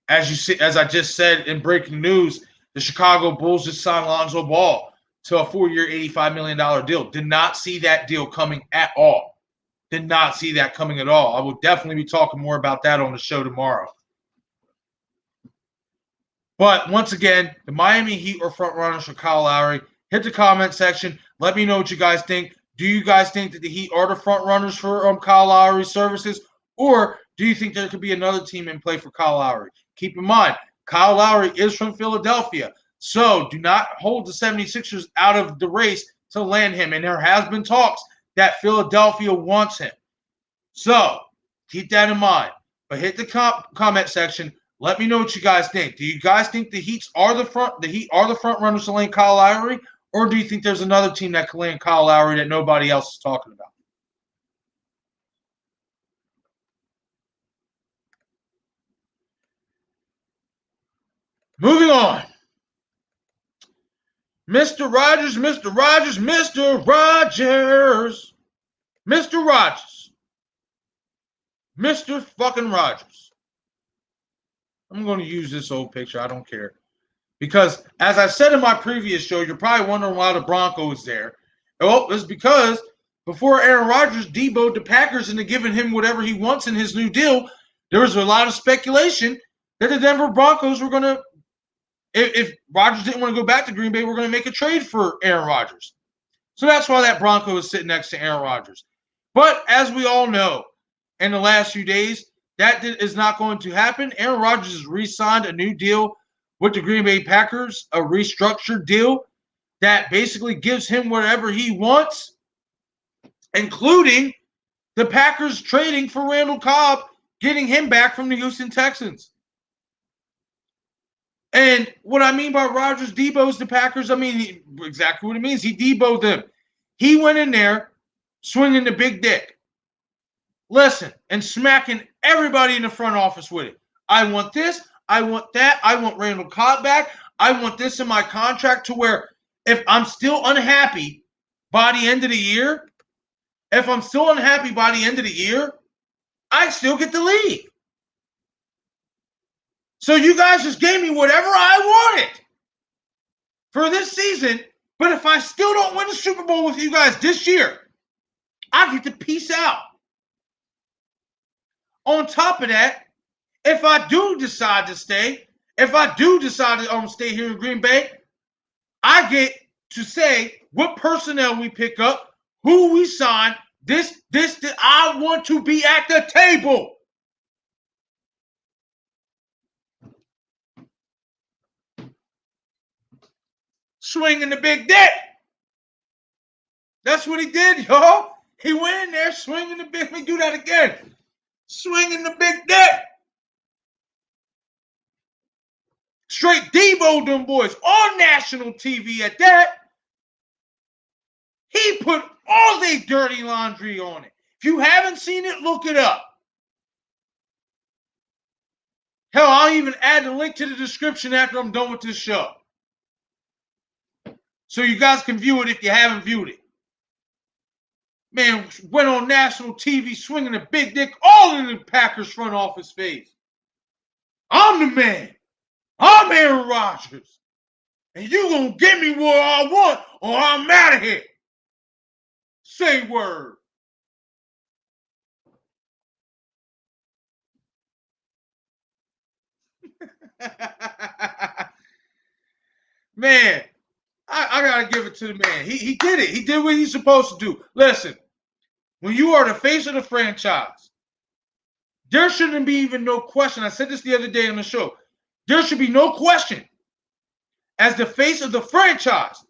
I just said in breaking news, the Chicago Bulls just signed Lonzo Ball to a 4-year, $85 million deal. Did not see that deal coming at all. Did not see that coming at all. I will definitely be talking more about that on the show tomorrow. But once again, the Miami Heat are front runners for Kyle Lowry. Hit the comment section. Let me know what you guys think. Do you guys think that the Heat are the front runners for Kyle Lowry's services? Or do you think there could be another team in play for Kyle Lowry? Keep in mind, Kyle Lowry is from Philadelphia. So do not hold the 76ers out of the race to land him. And there has been talks that Philadelphia wants him. So keep that in mind. But hit the comment section. Let me know what you guys think. Do you guys think the Heat are the front runners to land Kyle Lowry? Or do you think there's another team that can land Kyle Lowry that nobody else is talking about? Moving on. Mr. Rogers. Mr. fucking Rogers. I'm going to use this old picture. I don't care. Because, as I said in my previous show, you're probably wondering why the Broncos there. Well, it's because before Aaron Rodgers demoted the Packers into giving him whatever he wants in his new deal, there was a lot of speculation that the Denver Broncos were going to, if Rodgers didn't want to go back to Green Bay, we're going to make a trade for Aaron Rodgers. So that's why that Bronco is sitting next to Aaron Rodgers. But as we all know, in the last few days, that is not going to happen. Aaron Rodgers has re-signed a new deal with the Green Bay Packers, a restructured deal that basically gives him whatever he wants, including the Packers trading for Randall Cobb, getting him back from the Houston Texans. And what I mean by Rodgers debo's the Packers, I mean exactly what it means. He deboed them. He went in there swinging the big dick. Listen, and smacking everybody in the front office with it. I want this. I want that. I want Randall Cobb back. I want this in my contract to where if I'm still unhappy by the end of the year, I still get to leave. So you guys just gave me whatever I wanted for this season, but if I still don't win the Super Bowl with you guys this year, I get to peace out. On top of that, if I do decide to stay, stay here in Green Bay, I get to say what personnel we pick up, who we sign, this. I want to be at the table. Swinging the big dick. That's what he did, y'all. He went in there swinging the big. Let me do that again. Swinging the big dick. Straight Devo them boys on national TV at that. He put all their dirty laundry on it. If you haven't seen it, look it up. Hell, I'll even add the link to the description after I'm done with this show, so you guys can view it if you haven't viewed it. Man went on national TV swinging a big dick all in the Packers front office face. I'm the man. I'm Aaron Rodgers. And you gonna get me what I want or I'm out of here. Say word. Man, I gotta give it to the man. He did it. He did what he's supposed to do. Listen, when you are the face of the franchise, there shouldn't be even no question. I said this the other day on the show. There should be no question. As the face of the franchise,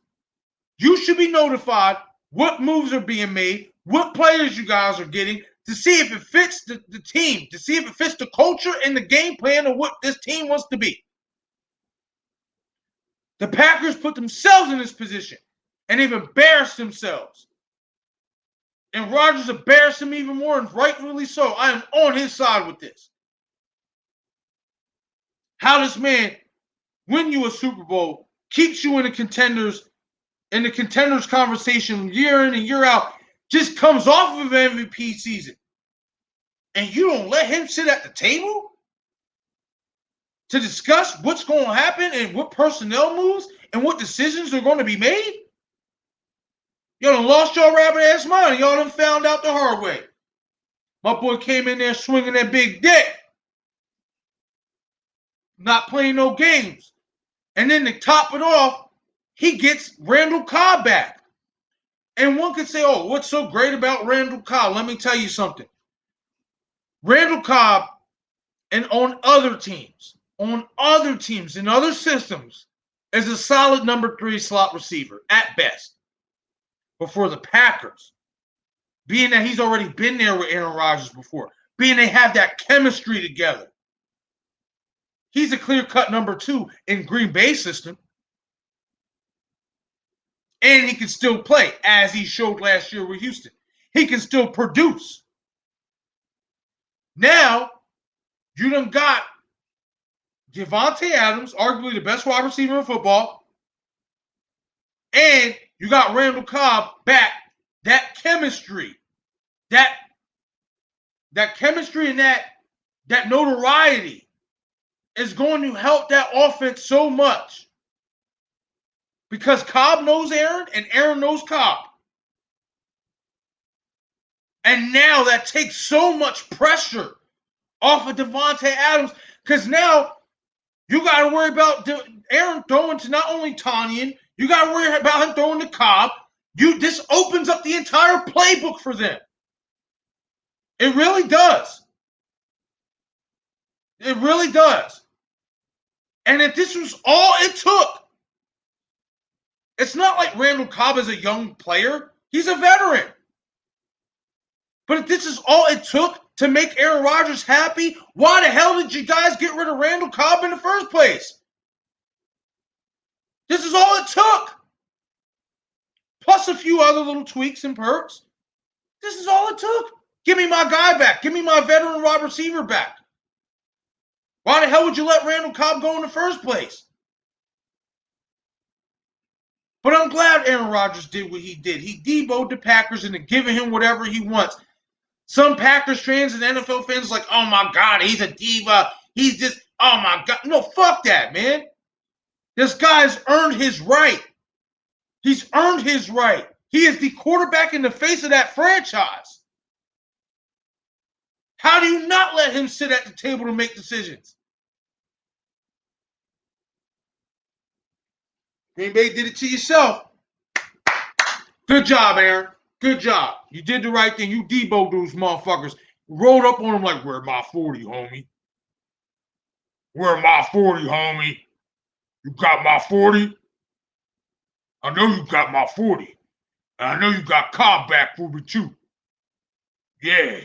you should be notified what moves are being made, what players you guys are getting, to see if it fits the team, to see if it fits the culture and the game plan of what this team wants to be. The Packers put themselves in this position, and they've embarrassed themselves. And Rodgers embarrassed them even more, and rightfully so. I am on his side with this. How this man win you a Super Bowl, keeps you in the contenders conversation year in and year out, just comes off of an MVP season. And you don't let him sit at the table to discuss what's going to happen and what personnel moves and what decisions are going to be made? Y'all done lost your rabbit ass mind. Y'all done found out the hard way. My boy came in there swinging that big dick. Not playing no games. And then to top it off, he gets Randall Cobb back. And one could say, oh, what's so great about Randall Cobb? Let me tell you something. Randall Cobb, and on other teams, in other systems, is a solid number 3 slot receiver at best. But for the Packers, being that he's already been there with Aaron Rodgers before, being they have that chemistry together, he's a clear-cut number 2 in Green Bay system. And he can still play, as he showed last year with Houston. He can still produce. Now, you done got Davante Adams, arguably the best wide receiver in football, and you got Randall Cobb back. That chemistry, that chemistry and that notoriety is going to help that offense so much. Because Cobb knows Aaron and Aaron knows Cobb. And now that takes so much pressure off of Davante Adams, because now you got to worry about Aaron throwing to not only Tanyan, you got to worry about him throwing to Cobb. This opens up the entire playbook for them. It really does. It really does. And if this was all it took, it's not like Randall Cobb is a young player. He's a veteran. But if this is all it took to make Aaron Rodgers happy, why the hell did you guys get rid of Randall Cobb in the first place? This is all it took. Plus a few other little tweaks and perks. This is all it took. Give me my guy back. Give me my veteran wide receiver back. Why the hell would you let Randall Cobb go in the first place? But I'm glad Aaron Rodgers did what he did. He deboed the Packers into giving him whatever he wants. Some Packers fans and NFL fans are like, oh my God, he's a diva. He's just, oh my God. No, fuck that, man. This guy's earned his right. He's earned his right. He is the quarterback in the face of that franchise. How do you not let him sit at the table to make decisions? Green Bay did it to yourself. Good job, Aaron. Good job. You did the right thing. You deboed those motherfuckers. Rolled up on them like, where my 40, homie? Where my 40, homie? You got my 40? I know you got my 40. And I know you got Cobb back for me too. Yeah.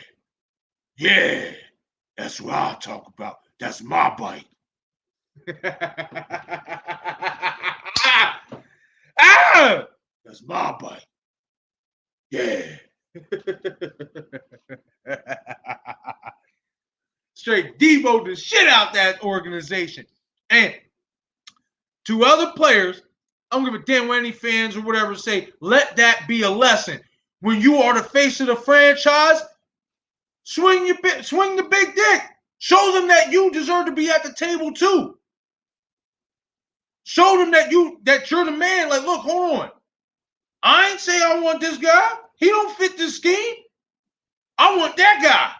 Yeah. That's what I'll talk about. That's my bite. Ah! That's my bite. Yeah. Straight Debo the shit out that organization. And to other players, I don't give a damn what any fans or whatever say, let that be a lesson. When you are the face of the franchise, swing the big dick. Show them that you deserve to be at the table too. Show them that you're the man. Like, look, hold on. I ain't say I want this guy. He don't fit this scheme. I want that guy.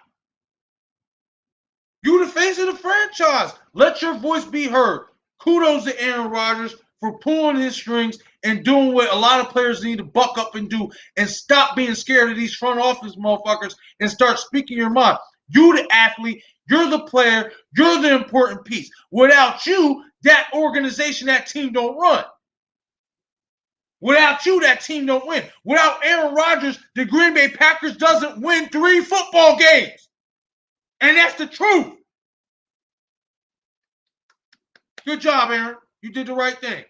You the face of the franchise. Let your voice be heard. Kudos to Aaron Rodgers for pulling his strings and doing what a lot of players need to buck up and do and stop being scared of these front office motherfuckers and start speaking your mind. You the athlete, you're the player, you're the important piece. Without you, that organization, that team don't run. Without you, that team don't win. Without Aaron Rodgers, the Green Bay Packers doesn't win 3 football games. And that's the truth. Good job, Aaron. You did the right thing.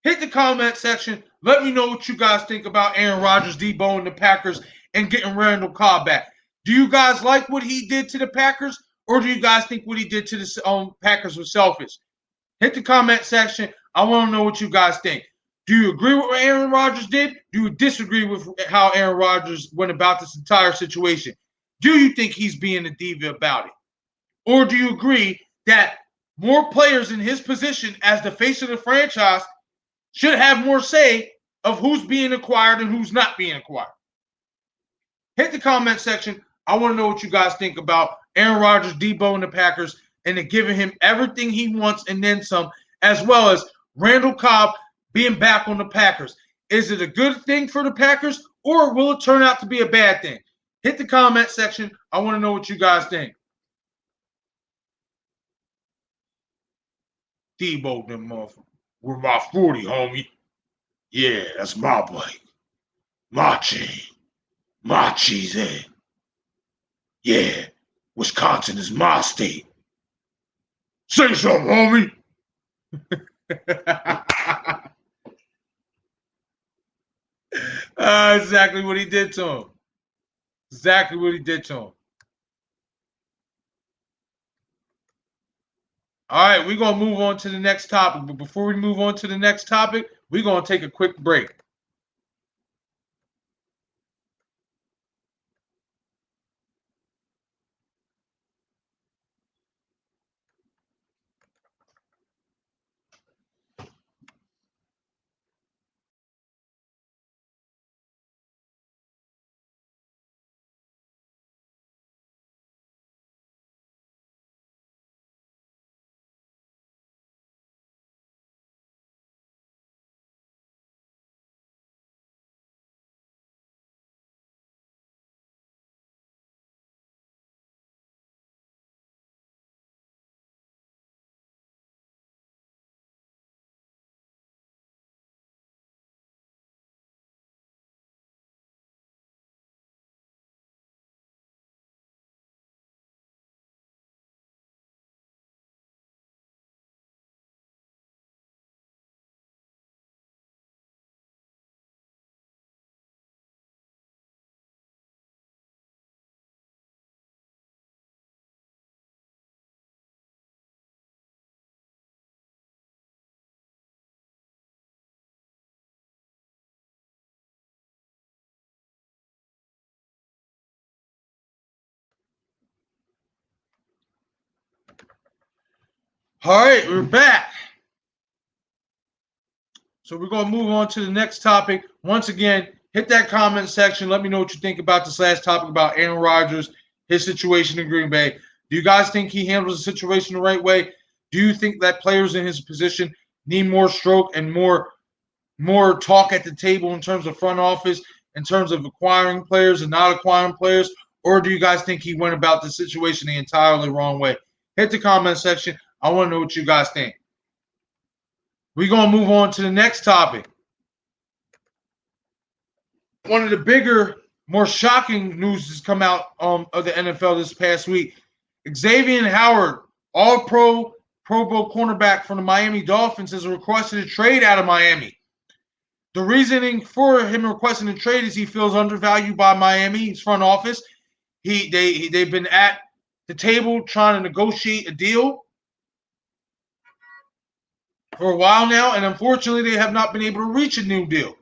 Hit the comment section. Let me know what you guys think about Aaron Rodgers, Debo, and the Packers and getting Randall Cobb back. Do you guys like what he did to the Packers, or do you guys think what he did to the Packers was selfish? Hit the comment section. I want to know what you guys think. Do you agree with what Aaron Rodgers did? Do you disagree with how Aaron Rodgers went about this entire situation? Do you think he's being a diva about it? Or do you agree that more players in his position as the face of the franchise should have more say of who's being acquired and who's not being acquired? Hit the comment section. I want to know what you guys think about Aaron Rodgers, Debo, and the Packers, and then giving him everything he wants and then some, as well as Randall Cobb being back on the Packers. Is it a good thing for the Packers, or will it turn out to be a bad thing? Hit the comment section. I want to know what you guys think. Debo, them motherfuckers. We're my 40, homie. Yeah, that's my bike. My chain. My cheese egg. Yeah, Wisconsin is my state. Say something, homie. Exactly what he did to him. Exactly what he did to him. All right, we're going to move on to the next topic. But before we move on to the next topic, we're going to take a quick break. All right, we're back. So we're going to move on to the next topic. Once again, hit that comment section. Let me know what you think about this last topic about Aaron Rodgers, his situation in Green Bay. Do you guys think he handles the situation the right way? Do you think that players in his position need more stroke and more talk at the table in terms of front office, in terms of acquiring players and not acquiring players? Or do you guys think he went about the situation the entirely wrong way? Hit the comment section. I want to know what you guys think. We're going to move on to the next topic. One of the bigger, more shocking news has come out of the NFL this past week. Xavier Howard, all-pro, Pro Bowl cornerback from the Miami Dolphins, has requested a trade out of Miami. The reasoning for him requesting a trade is he feels undervalued by Miami's front office. They've been at the table trying to negotiate a deal for a while now, and unfortunately, they have not been able to reach a new deal.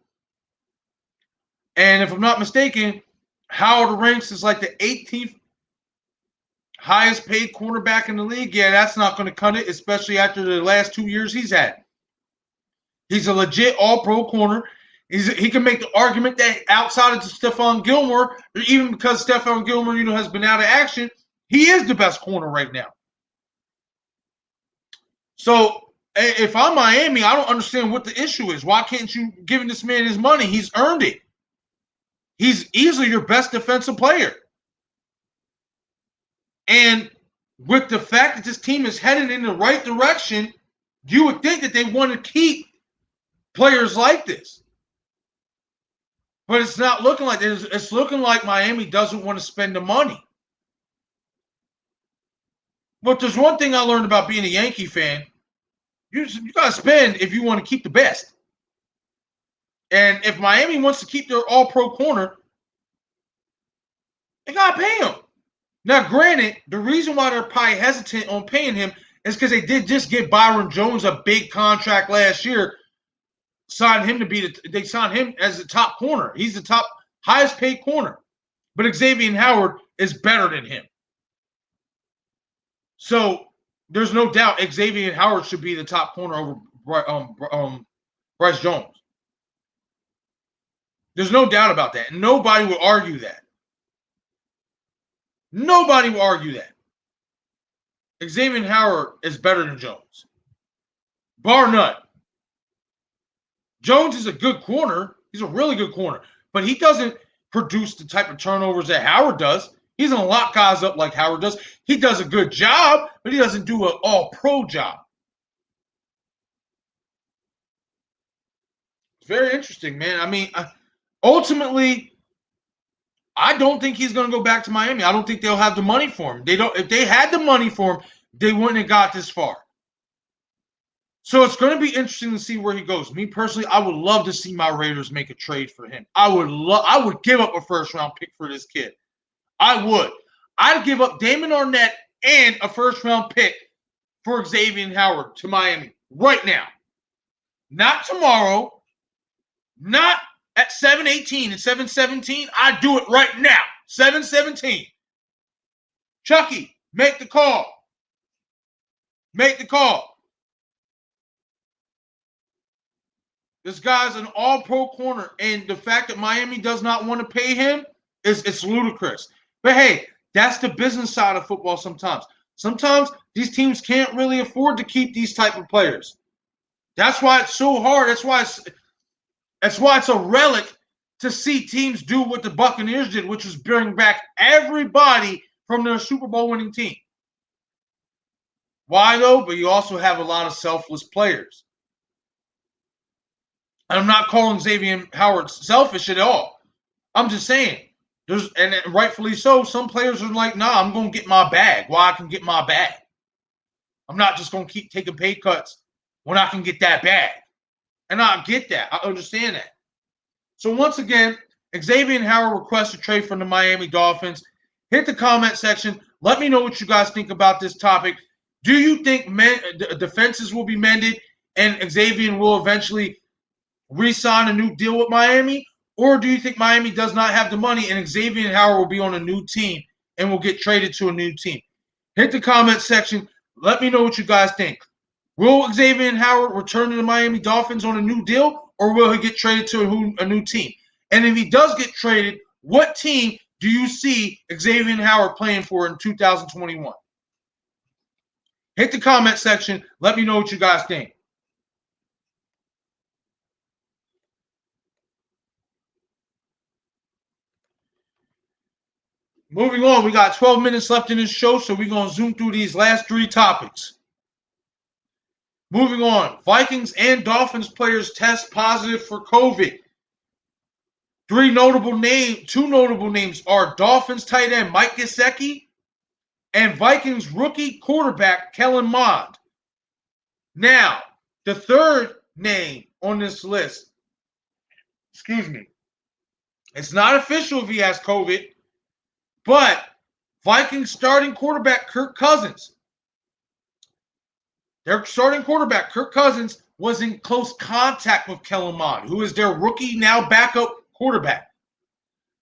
And if I'm not mistaken, Howard ranks as like the 18th highest paid cornerback in the league. Yeah, that's not going to cut it, especially after the last 2 years he's had. He's a legit all-pro corner. He can make the argument that outside of Stephon Gilmore, or even because Stephon Gilmore, has been out of action, he is the best corner right now. So if I'm Miami, I don't understand what the issue is. Why can't you give this man his money? He's earned it. He's easily your best defensive player. And with the fact that this team is headed in the right direction, you would think that they want to keep players like this. But it's not looking like this. It's looking like Miami doesn't want to spend the money. But there's one thing I learned about being a Yankee fan. You got to spend if you want to keep the best. And if Miami wants to keep their all-pro corner, they got to pay him. Now, granted, the reason why they're probably hesitant on paying him is because they did just give Byron Jones a big contract last year. They signed him as the top corner. He's the top highest paid corner. But Xavier Howard is better than him. So there's no doubt Xavier Howard should be the top corner over Bryce Jones. There's no doubt about that. Nobody will argue that. Nobody will argue that. Xavier Howard is better than Jones. Bar none. Jones is a good corner. He's a really good corner. But he doesn't produce the type of turnovers that Howard does. He doesn't lock guys up like Howard does. He does a good job, but he doesn't do an all-pro job. It's very interesting, man. I mean, ultimately, I don't think he's going to go back to Miami. I don't think they'll have the money for him. If they had the money for him, they wouldn't have got this far. So it's going to be interesting to see where he goes. Me personally, I would love to see my Raiders make a trade for him. I would give up a first-round pick for this kid. I would. I'd give up Damon Arnett and a first-round pick for Xavier Howard to Miami right now. Not tomorrow. Not at 7:18 and 7:17. I'd do it right now. 7:17. Chucky, make the call. Make the call. This guy's an all-pro corner, and the fact that Miami does not want to pay him it's ludicrous. But hey, that's the business side of football sometimes. Sometimes these teams can't really afford to keep these type of players. That's why it's so hard. That's why it's a relic to see teams do what the Buccaneers did, which was bring back everybody from their Super Bowl winning team. Why though? But you also have a lot of selfless players. And I'm not calling Xavier Howard selfish at all. I'm just saying, and rightfully so, some players are like, nah, I'm going to get my bag. Why I can get my bag. I'm not just going to keep taking pay cuts when I can get that bag. And I get that. I understand that. So once again, Xavier Howard requests a trade from the Miami Dolphins. Hit the comment section. Let me know what you guys think about this topic. Do you think defenses will be mended and Xavier will eventually re-sign a new deal with Miami? Or do you think Miami does not have the money and Xavier Howard will be on a new team and will get traded to a new team? Hit the comment section. Let me know what you guys think. Will Xavier Howard return to the Miami Dolphins on a new deal, or will he get traded to a new team? And if he does get traded, what team do you see Xavier Howard playing for in 2021? Hit the comment section. Let me know what you guys think. Moving on, we got 12 minutes left in this show, so we're going to zoom through these last three topics. Moving on, Vikings and Dolphins players test positive for COVID. Two notable names are Dolphins tight end Mike Gesicki and Vikings rookie quarterback Kellen Mond. Now, the third name on this list, it's not official if he has COVID, but Vikings starting quarterback Kirk Cousins. Their starting quarterback Kirk Cousins was in close contact with Kellen Mond, who is their rookie, now backup quarterback.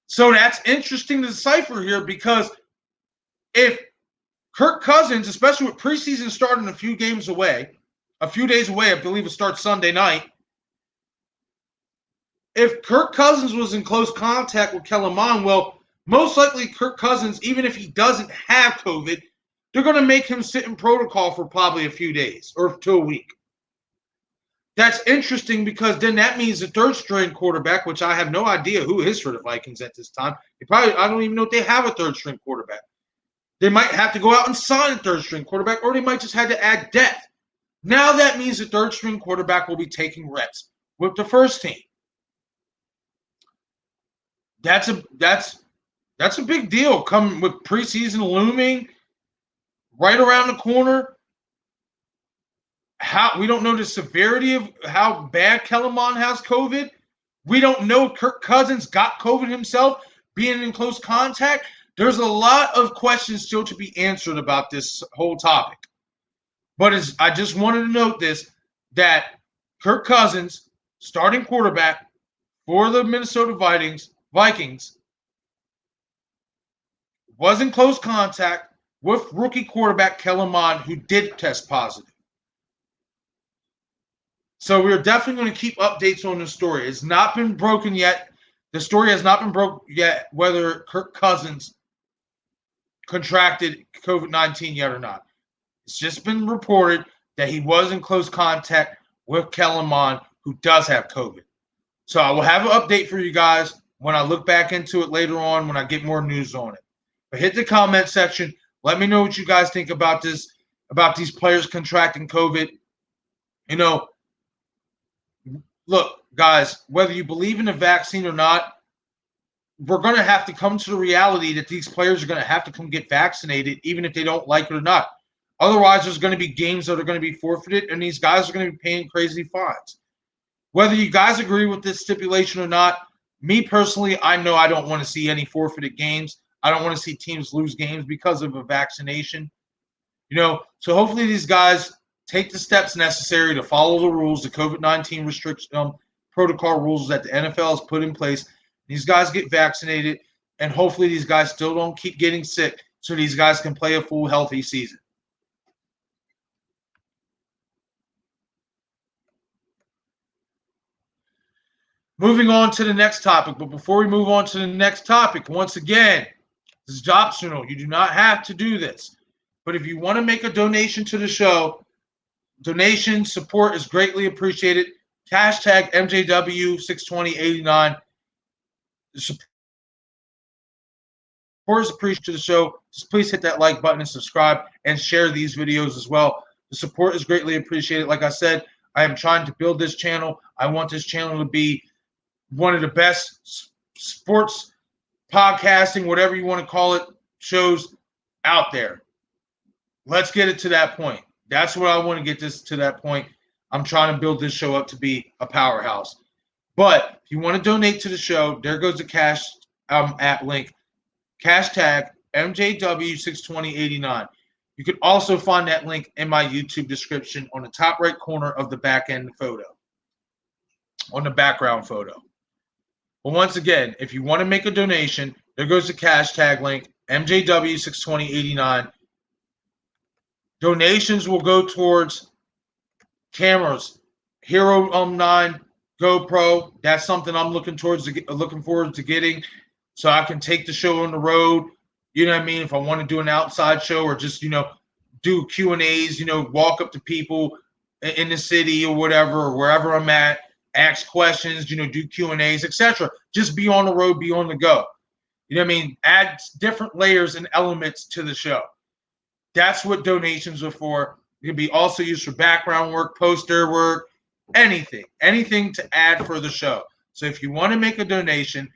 So that's interesting to decipher here, because if Kirk Cousins, especially with preseason starting a few days away, I believe it starts Sunday night. If Kirk Cousins was in close contact with Kellen Mond, well, most likely Kirk Cousins, even if he doesn't have COVID, they're going to make him sit in protocol for probably a few days or to a week. That's interesting, because then that means the third string quarterback, which I have no idea who is for the Vikings at this time. I don't even know if they have a third string quarterback. They might have to go out and sign a third string quarterback, or they might just have to add depth. Now that means the third string quarterback will be taking reps with the first team. That's a big deal. Coming with preseason looming right around the corner. We don't know the severity of how bad Kellen Mond has COVID. We don't know if Kirk Cousins got COVID himself, being in close contact. There's a lot of questions still to be answered about this whole topic. But I just wanted to note this, that Kirk Cousins, starting quarterback for the Minnesota Vikings, was in close contact with rookie quarterback Kellen Mond, who did test positive. So we're definitely going to keep updates on the story. It's not been broken yet. The story has not been broken yet whether Kirk Cousins contracted COVID-19 yet or not. It's just been reported that he was in close contact with Kellen Mond, who does have COVID. So I will have an update for you guys when I look back into it later on, when I get more news on it. But hit the comment section. Let me know what you guys think about this, about these players contracting COVID. Look, guys, whether you believe in the vaccine or not, we're going to have to come to the reality that these players are going to have to come get vaccinated, even if they don't like it or not. Otherwise, there's going to be games that are going to be forfeited, and these guys are going to be paying crazy fines. Whether you guys agree with this stipulation or not, me personally, I know I don't want to see any forfeited games. I don't want to see teams lose games because of a vaccination. So hopefully these guys take the steps necessary to follow the rules, the COVID-19 restriction protocol rules that the NFL has put in place. These guys get vaccinated, and hopefully these guys still don't keep getting sick, so these guys can play a full, healthy season. Moving on to the next topic, but before we move on to the next topic, once again, this is optional. You do not have to do this. But if you want to make a donation to the show, donation support is greatly appreciated. Hashtag MJW62089. Support is appreciated to the show. Just please hit that like button and subscribe and share these videos as well. The support is greatly appreciated. Like I said, I am trying to build this channel. I want this channel to be one of the best sports podcasting, whatever you want to call it, shows out there. Let's get it to that point. That's what I want to get this to that point. I'm trying to build this show up to be a powerhouse. But if you want to donate to the show, there goes the Cash app link. Hashtag MJW62089. You can also find that link in my YouTube description on the top right corner of the back end photo, on the background photo. But once again, if you want to make a donation, there goes the hashtag link, MJW62089. Donations will go towards cameras, Hero 9, GoPro. That's something I'm looking forward to getting, so I can take the show on the road. You know what I mean? If I want to do an outside show, or just do Q&As, walk up to people in the city or whatever, or wherever I'm at, ask questions, do Q&As, etc. Just be on the road, be on the go. You know what I mean? Add different layers and elements to the show. That's what donations are for. It can be also used for background work, poster work, anything to add for the show. So if you want to make a donation,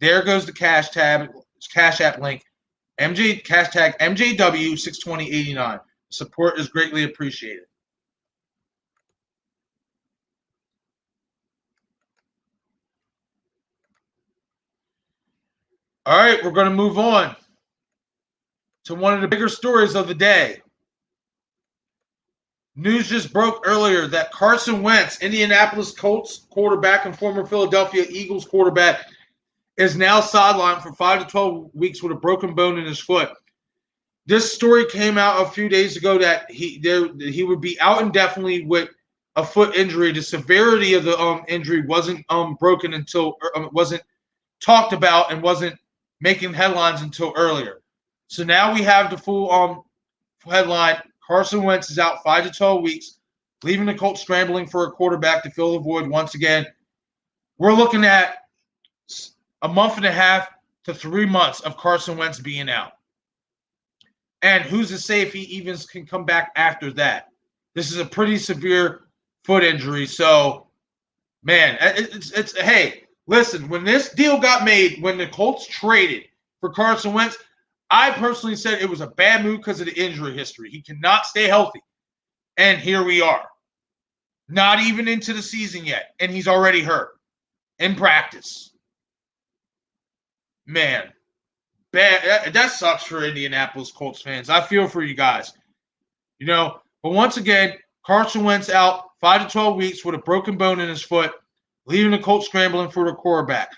there goes the Cash App link, hashtag MJW62089. Support is greatly appreciated. All right, we're going to move on. to one of the bigger stories of the day. News just broke earlier that Carson Wentz, Indianapolis Colts quarterback and former Philadelphia Eagles quarterback, is now sidelined for 5 to 12 weeks with a broken bone in his foot. This story came out a few days ago that he would be out indefinitely with a foot injury. The severity of the injury wasn't broken until wasn't talked about and wasn't making headlines until earlier. So now we have the full headline. Carson Wentz is out 5 to 12 weeks, leaving the Colts scrambling for a quarterback to fill the void once again. We're looking at a month and a half to 3 months of Carson Wentz being out. And who's to say if he even can come back after that? This is a pretty severe foot injury. So, man, it's hey, listen, when this deal got made, when the Colts traded for Carson Wentz, I personally said it was a bad move because of the injury history. He cannot stay healthy. And here we are. Not even into the season yet. And he's already hurt in practice. Man, bad. That sucks for Indianapolis Colts fans. I feel for you guys. But once again, Carson Wentz out 5 to 12 weeks with a broken bone in his foot, leaving the Colts scrambling for the quarterback.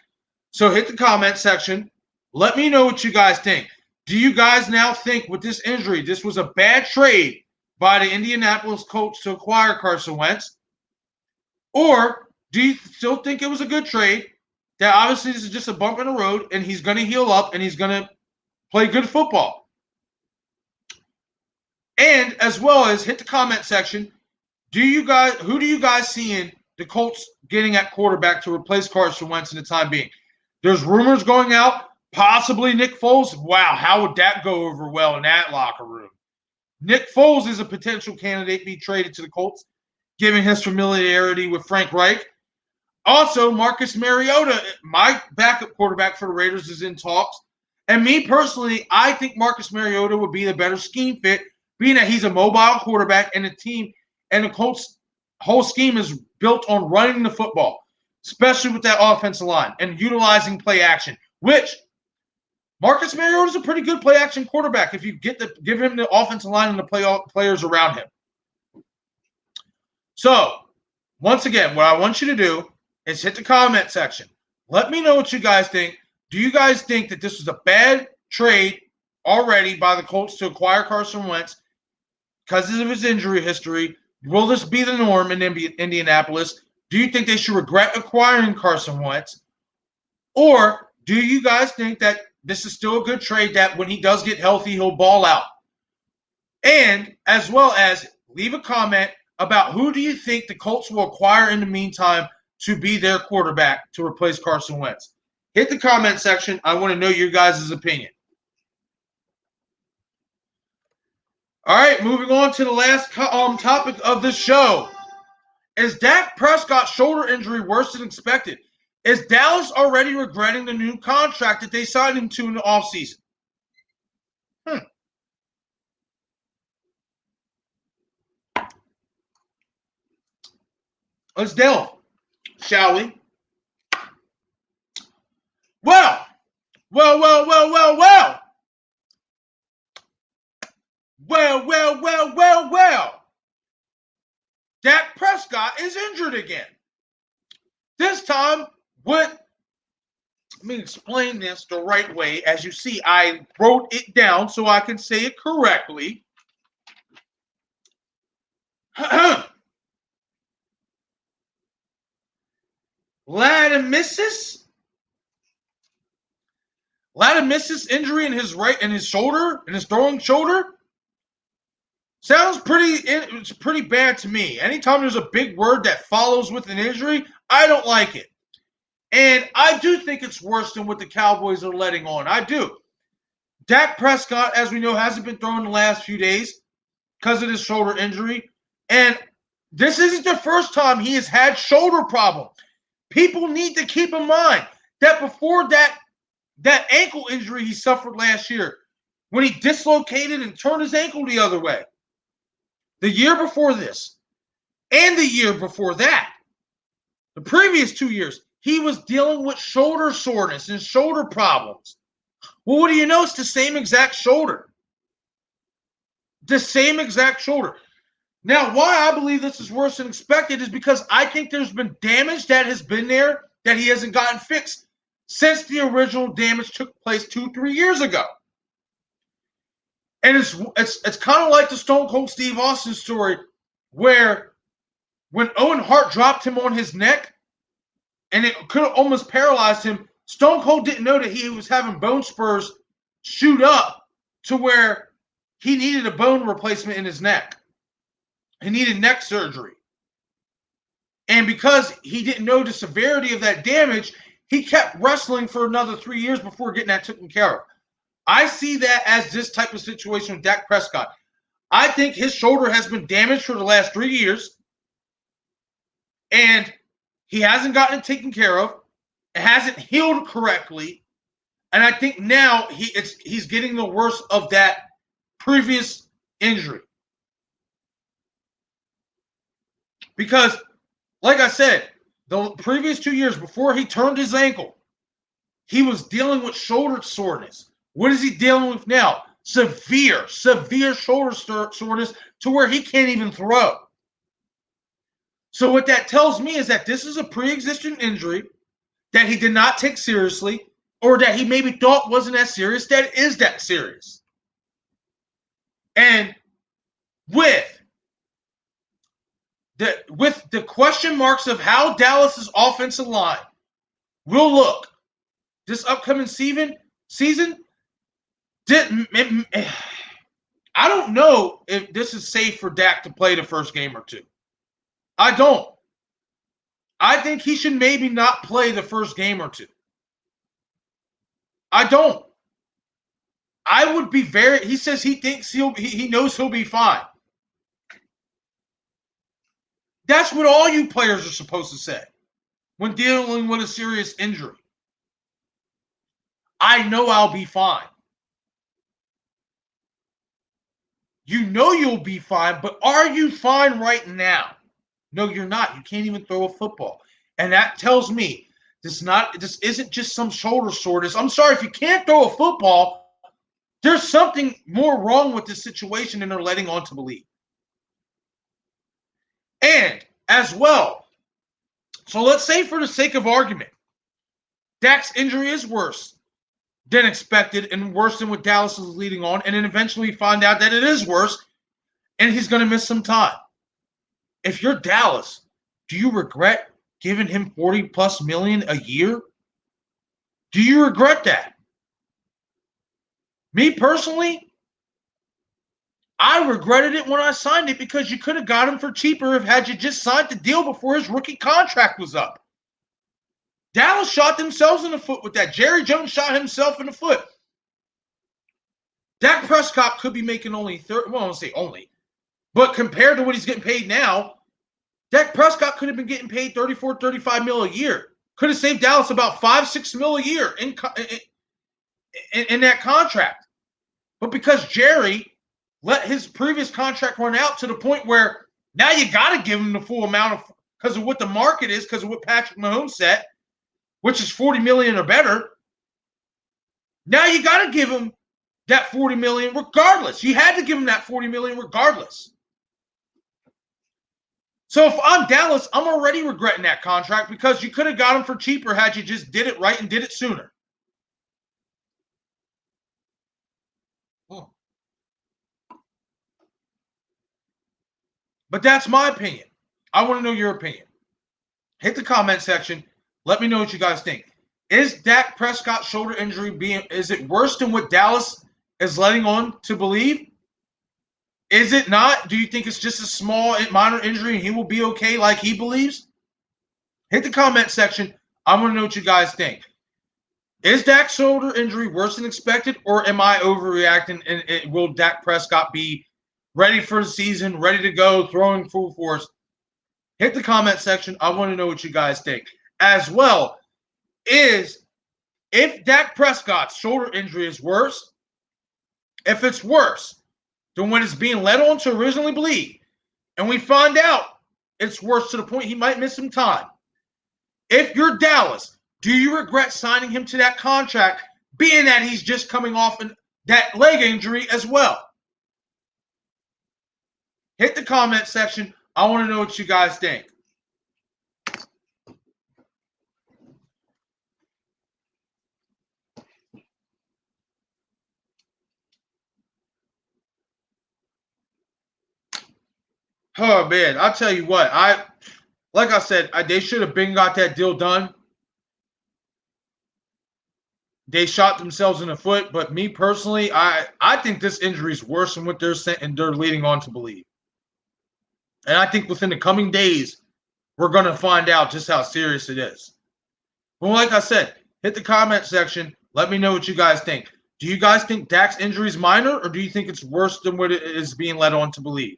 So hit the comment section. Let me know what you guys think. Do you guys now think with this injury, this was a bad trade by the Indianapolis Colts to acquire Carson Wentz? Or do you still think it was a good trade? That obviously this is just a bump in the road and he's going to heal up and he's going to play good football. And as well as hit the comment section, who do you guys seeing the Colts getting at quarterback to replace Carson Wentz in the time being? There's rumors going out, possibly Nick Foles. Wow, how would that go over well in that locker room? Nick Foles is a potential candidate to be traded to the Colts, given his familiarity with Frank Reich. Also, Marcus Mariota, my backup quarterback for the Raiders, is in talks. And me personally, I think Marcus Mariota would be the better scheme fit, being that he's a mobile quarterback and the team and the Colts' whole scheme is built on running the football, especially with that offensive line and utilizing play action, which Marcus Mariota is a pretty good play action quarterback if you give him the offensive line and the players around him. So, once again, what I want you to do is hit the comment section. Let me know what you guys think. Do you guys think that this was a bad trade already by the Colts to acquire Carson Wentz because of his injury history? Will this be the norm in Indianapolis? Do you think they should regret acquiring Carson Wentz? Or do you guys think that this is still a good trade that when he does get healthy, he'll ball out? And as well as leave a comment about who do you think the Colts will acquire in the meantime to be their quarterback to replace Carson Wentz? Hit the comment section. I want to know your guys' opinion. All right, moving on to the last topic of the show. Is Dak Prescott's shoulder injury worse than expected? Is Dallas already regretting the new contract that they signed him to in the offseason? Let's delve, shall we? Well. Dak Prescott is injured again. This time, let me explain this the right way. As you see, I wrote it down so I can say it correctly. Ladamis's injury in his shoulder, in his throwing shoulder, sounds pretty bad to me. Anytime there's a big word that follows with an injury, I don't like it. And I do think it's worse than what the Cowboys are letting on. I do. Dak Prescott, as we know, hasn't been throwing the last few days because of his shoulder injury. And this isn't the first time he has had shoulder problems. People need to keep in mind that before that ankle injury he suffered last year, when he dislocated and turned his ankle the other way, the year before this, and the year before that, the previous 2 years, he was dealing with shoulder soreness and shoulder problems. Well, what do you know? It's the same exact shoulder. The same exact shoulder. Now, why I believe this is worse than expected is because I think there's been damage that has been there that he hasn't gotten fixed since the original damage took place 2-3 years ago. And it's kind of like the Stone Cold Steve Austin story, where when Owen Hart dropped him on his neck and it could have almost paralyzed him, Stone Cold didn't know that he was having bone spurs shoot up to where he needed a bone replacement in his neck. He needed neck surgery. And because he didn't know the severity of that damage, he kept wrestling for another 3 years before getting that taken care of. I see that as this type of situation with Dak Prescott. I think his shoulder has been damaged for the last 3 years, and he hasn't gotten it taken care of. It hasn't healed correctly, and I think now he's getting the worst of that previous injury. Because, like I said, the previous 2 years before he turned his ankle, he was dealing with shoulder soreness. What is he dealing with now? Severe shoulder soreness to where he can't even throw. So what that tells me is that this is a pre-existing injury that he did not take seriously, or that he maybe thought wasn't as serious, that is that serious. And with the question marks of how Dallas's offensive line will look this upcoming season, I don't know if this is safe for Dak to play the first game or two. I don't. I think he should maybe not play the first game or two. I don't. I would be he says he thinks he knows he'll be fine. That's what all you players are supposed to say when dealing with a serious injury. I know I'll be fine. You know you'll be fine, but are you fine right now? No, you're not. You can't even throw a football. And that tells me this isn't just some shoulder soreness. I'm sorry, if you can't throw a football, there's something more wrong with this situation than they're letting on to believe. And as well, so let's say for the sake of argument, Dak's injury is worse than expected and worse than what Dallas is leading on, and then eventually find out that it is worse and he's going to miss some time. If you're Dallas, do you regret giving him $40+ million a year? Do you regret that? Me personally, I regretted it when I signed it, because you could have got him for cheaper had you just signed the deal before his rookie contract was up. Dallas shot themselves in the foot with that. Jerry Jones shot himself in the foot. Dak Prescott could be making only I won't say only, but compared to what he's getting paid now, Dak Prescott could have been getting paid $34, $35 million a year. Could have saved Dallas about $5-6 million a year in that contract. But because Jerry let his previous contract run out to the point where now you got to give him the full amount because of what the market is, because of what Patrick Mahomes said, which is $40 million or better. Now you got to give him that $40 million regardless. You had to give him that $40 million regardless. So if I'm Dallas, I'm already regretting that contract, because you could have got him for cheaper had you just did it right and did it sooner. But that's my opinion. I want to know your opinion. Hit the comment section. Let me know what you guys think. Is Dak Prescott's shoulder injury is it worse than what Dallas is letting on to believe? Is it not? Do you think it's just a small, minor injury and he will be okay like he believes? Hit the comment section. I want to know what you guys think. Is Dak's shoulder injury worse than expected, or am I overreacting, and will Dak Prescott be ready for the season, ready to go, throwing full force? Hit the comment section. I want to know what you guys think. As well, if Dak Prescott's shoulder injury is worse, if it's worse than when it's being led on to originally believe, and we find out it's worse to the point he might miss some time. If you're Dallas, do you regret signing him to that contract, being that he's just coming off that leg injury as well? Hit the comment section. I want to know what you guys think. Oh man, I'll tell you what. Like I said, they should have been got that deal done. They shot themselves in the foot, but me personally, I think this injury is worse than what they're saying and they're leading on to believe. And I think within the coming days, we're going to find out just how serious it is. But like I said, hit the comment section. Let me know what you guys think. Do you guys think Dak's injury is minor, or do you think it's worse than what it is being led on to believe?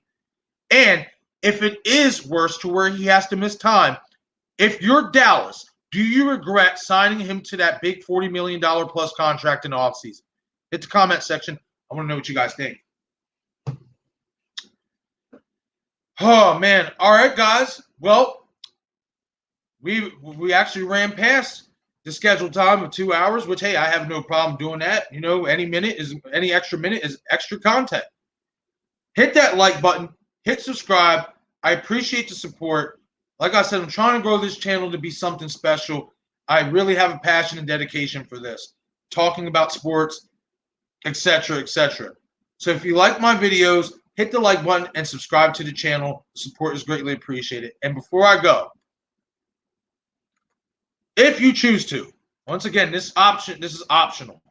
And if it is worse to where he has to miss time, if you're Dallas, do you regret signing him to that big $40 million plus contract in the offseason? Hit the comment section. I want to know what you guys think. Oh, man. All right, guys. Well, we actually ran past the scheduled time of 2 hours, which, hey, I have no problem doing that. You know, any extra minute is extra content. Hit that like button. Hit subscribe. I appreciate the support. Like I said, I'm trying to grow this channel to be something special. I really have a passion and dedication for this, talking about sports, etc., etc. So if you like my videos, hit the like button and subscribe to the channel. Support is greatly appreciated. And before I go, if you choose to, once again, this is optional.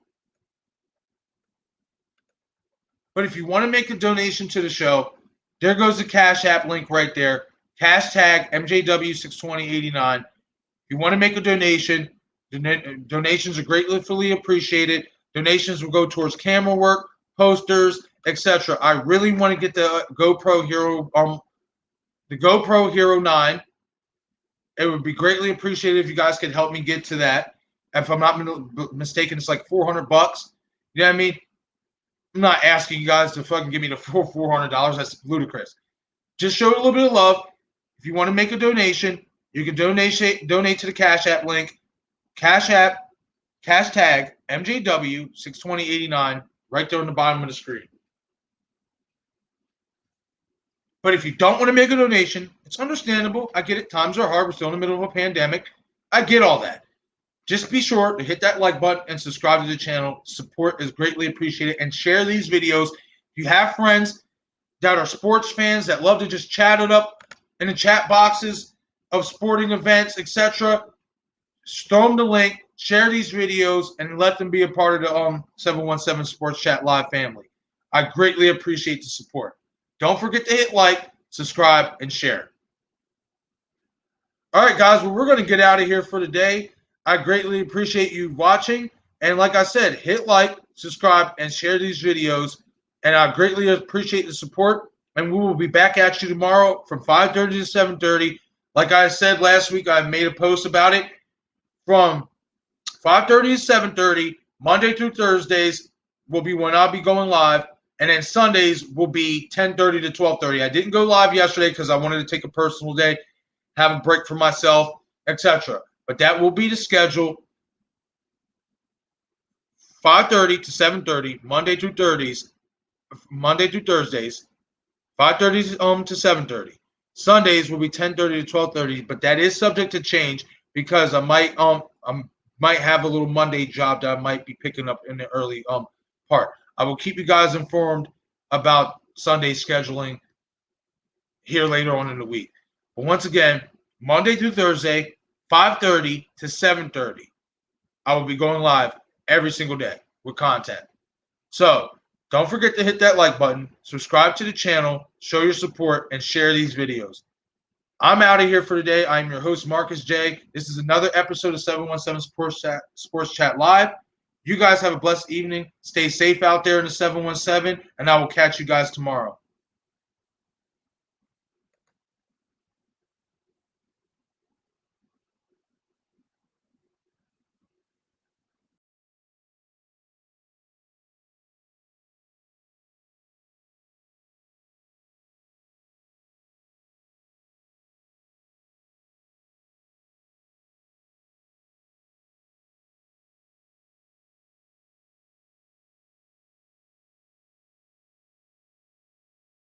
But if you want to make a donation to the show, there goes the Cash App link right there. Hashtag MJW62089. If you want to make a donation, donations are greatly appreciated. Donations will go towards camera work, posters, etc. I really want to get the GoPro Hero 9. It would be greatly appreciated if you guys could help me get to that. If I'm not mistaken, it's like $400. You know what I mean? I'm not asking you guys to fucking give me the $400. That's ludicrous. Just show a little bit of love. If you want to make a donation, you can donate to the Cash App link. Cash App, hashtag MJW62089, right there on the bottom of the screen. But if you don't want to make a donation, it's understandable. I get it. Times are hard. We're still in the middle of a pandemic. I get all that. Just be sure to hit that like button and subscribe to the channel. Support is greatly appreciated. And share these videos. If you have friends that are sports fans that love to just chat it up in the chat boxes of sporting events, etc., throw them the link, share these videos, and let them be a part of the 717 Sports Chat Live family. I greatly appreciate the support. Don't forget to hit like, subscribe, and share. All right, guys, well, we're going to get out of here for today. I greatly appreciate you watching. And like I said, hit like, subscribe, and share these videos. And I greatly appreciate the support. And we will be back at you tomorrow from 5:30 to 7:30. Like I said last week, I made a post about it. From 5:30 to 7:30, Monday through Thursdays will be when I'll be going live. And then Sundays will be 10:30 to 12:30. I didn't go live yesterday because I wanted to take a personal day, have a break for myself, etc. But that will be the schedule. 5:30 to 7:30, Monday through Thursdays. 5:30 to 7:30. Sundays will be 10:30 to 12:30, but that is subject to change because I might have a little Monday job that I might be picking up in the early part. I will keep you guys informed about Sunday scheduling here later on in the week. But once again, Monday through Thursday, 5:30 to 7:30, I will be going live every single day with content. So don't forget to hit that like button, subscribe to the channel, show your support, and share these videos. I'm out of here for today. I'm your host, Marcus J. This is another episode of 717 Sports Chat Live. You guys have a blessed evening. Stay safe out there in the 717, and I will catch you guys tomorrow.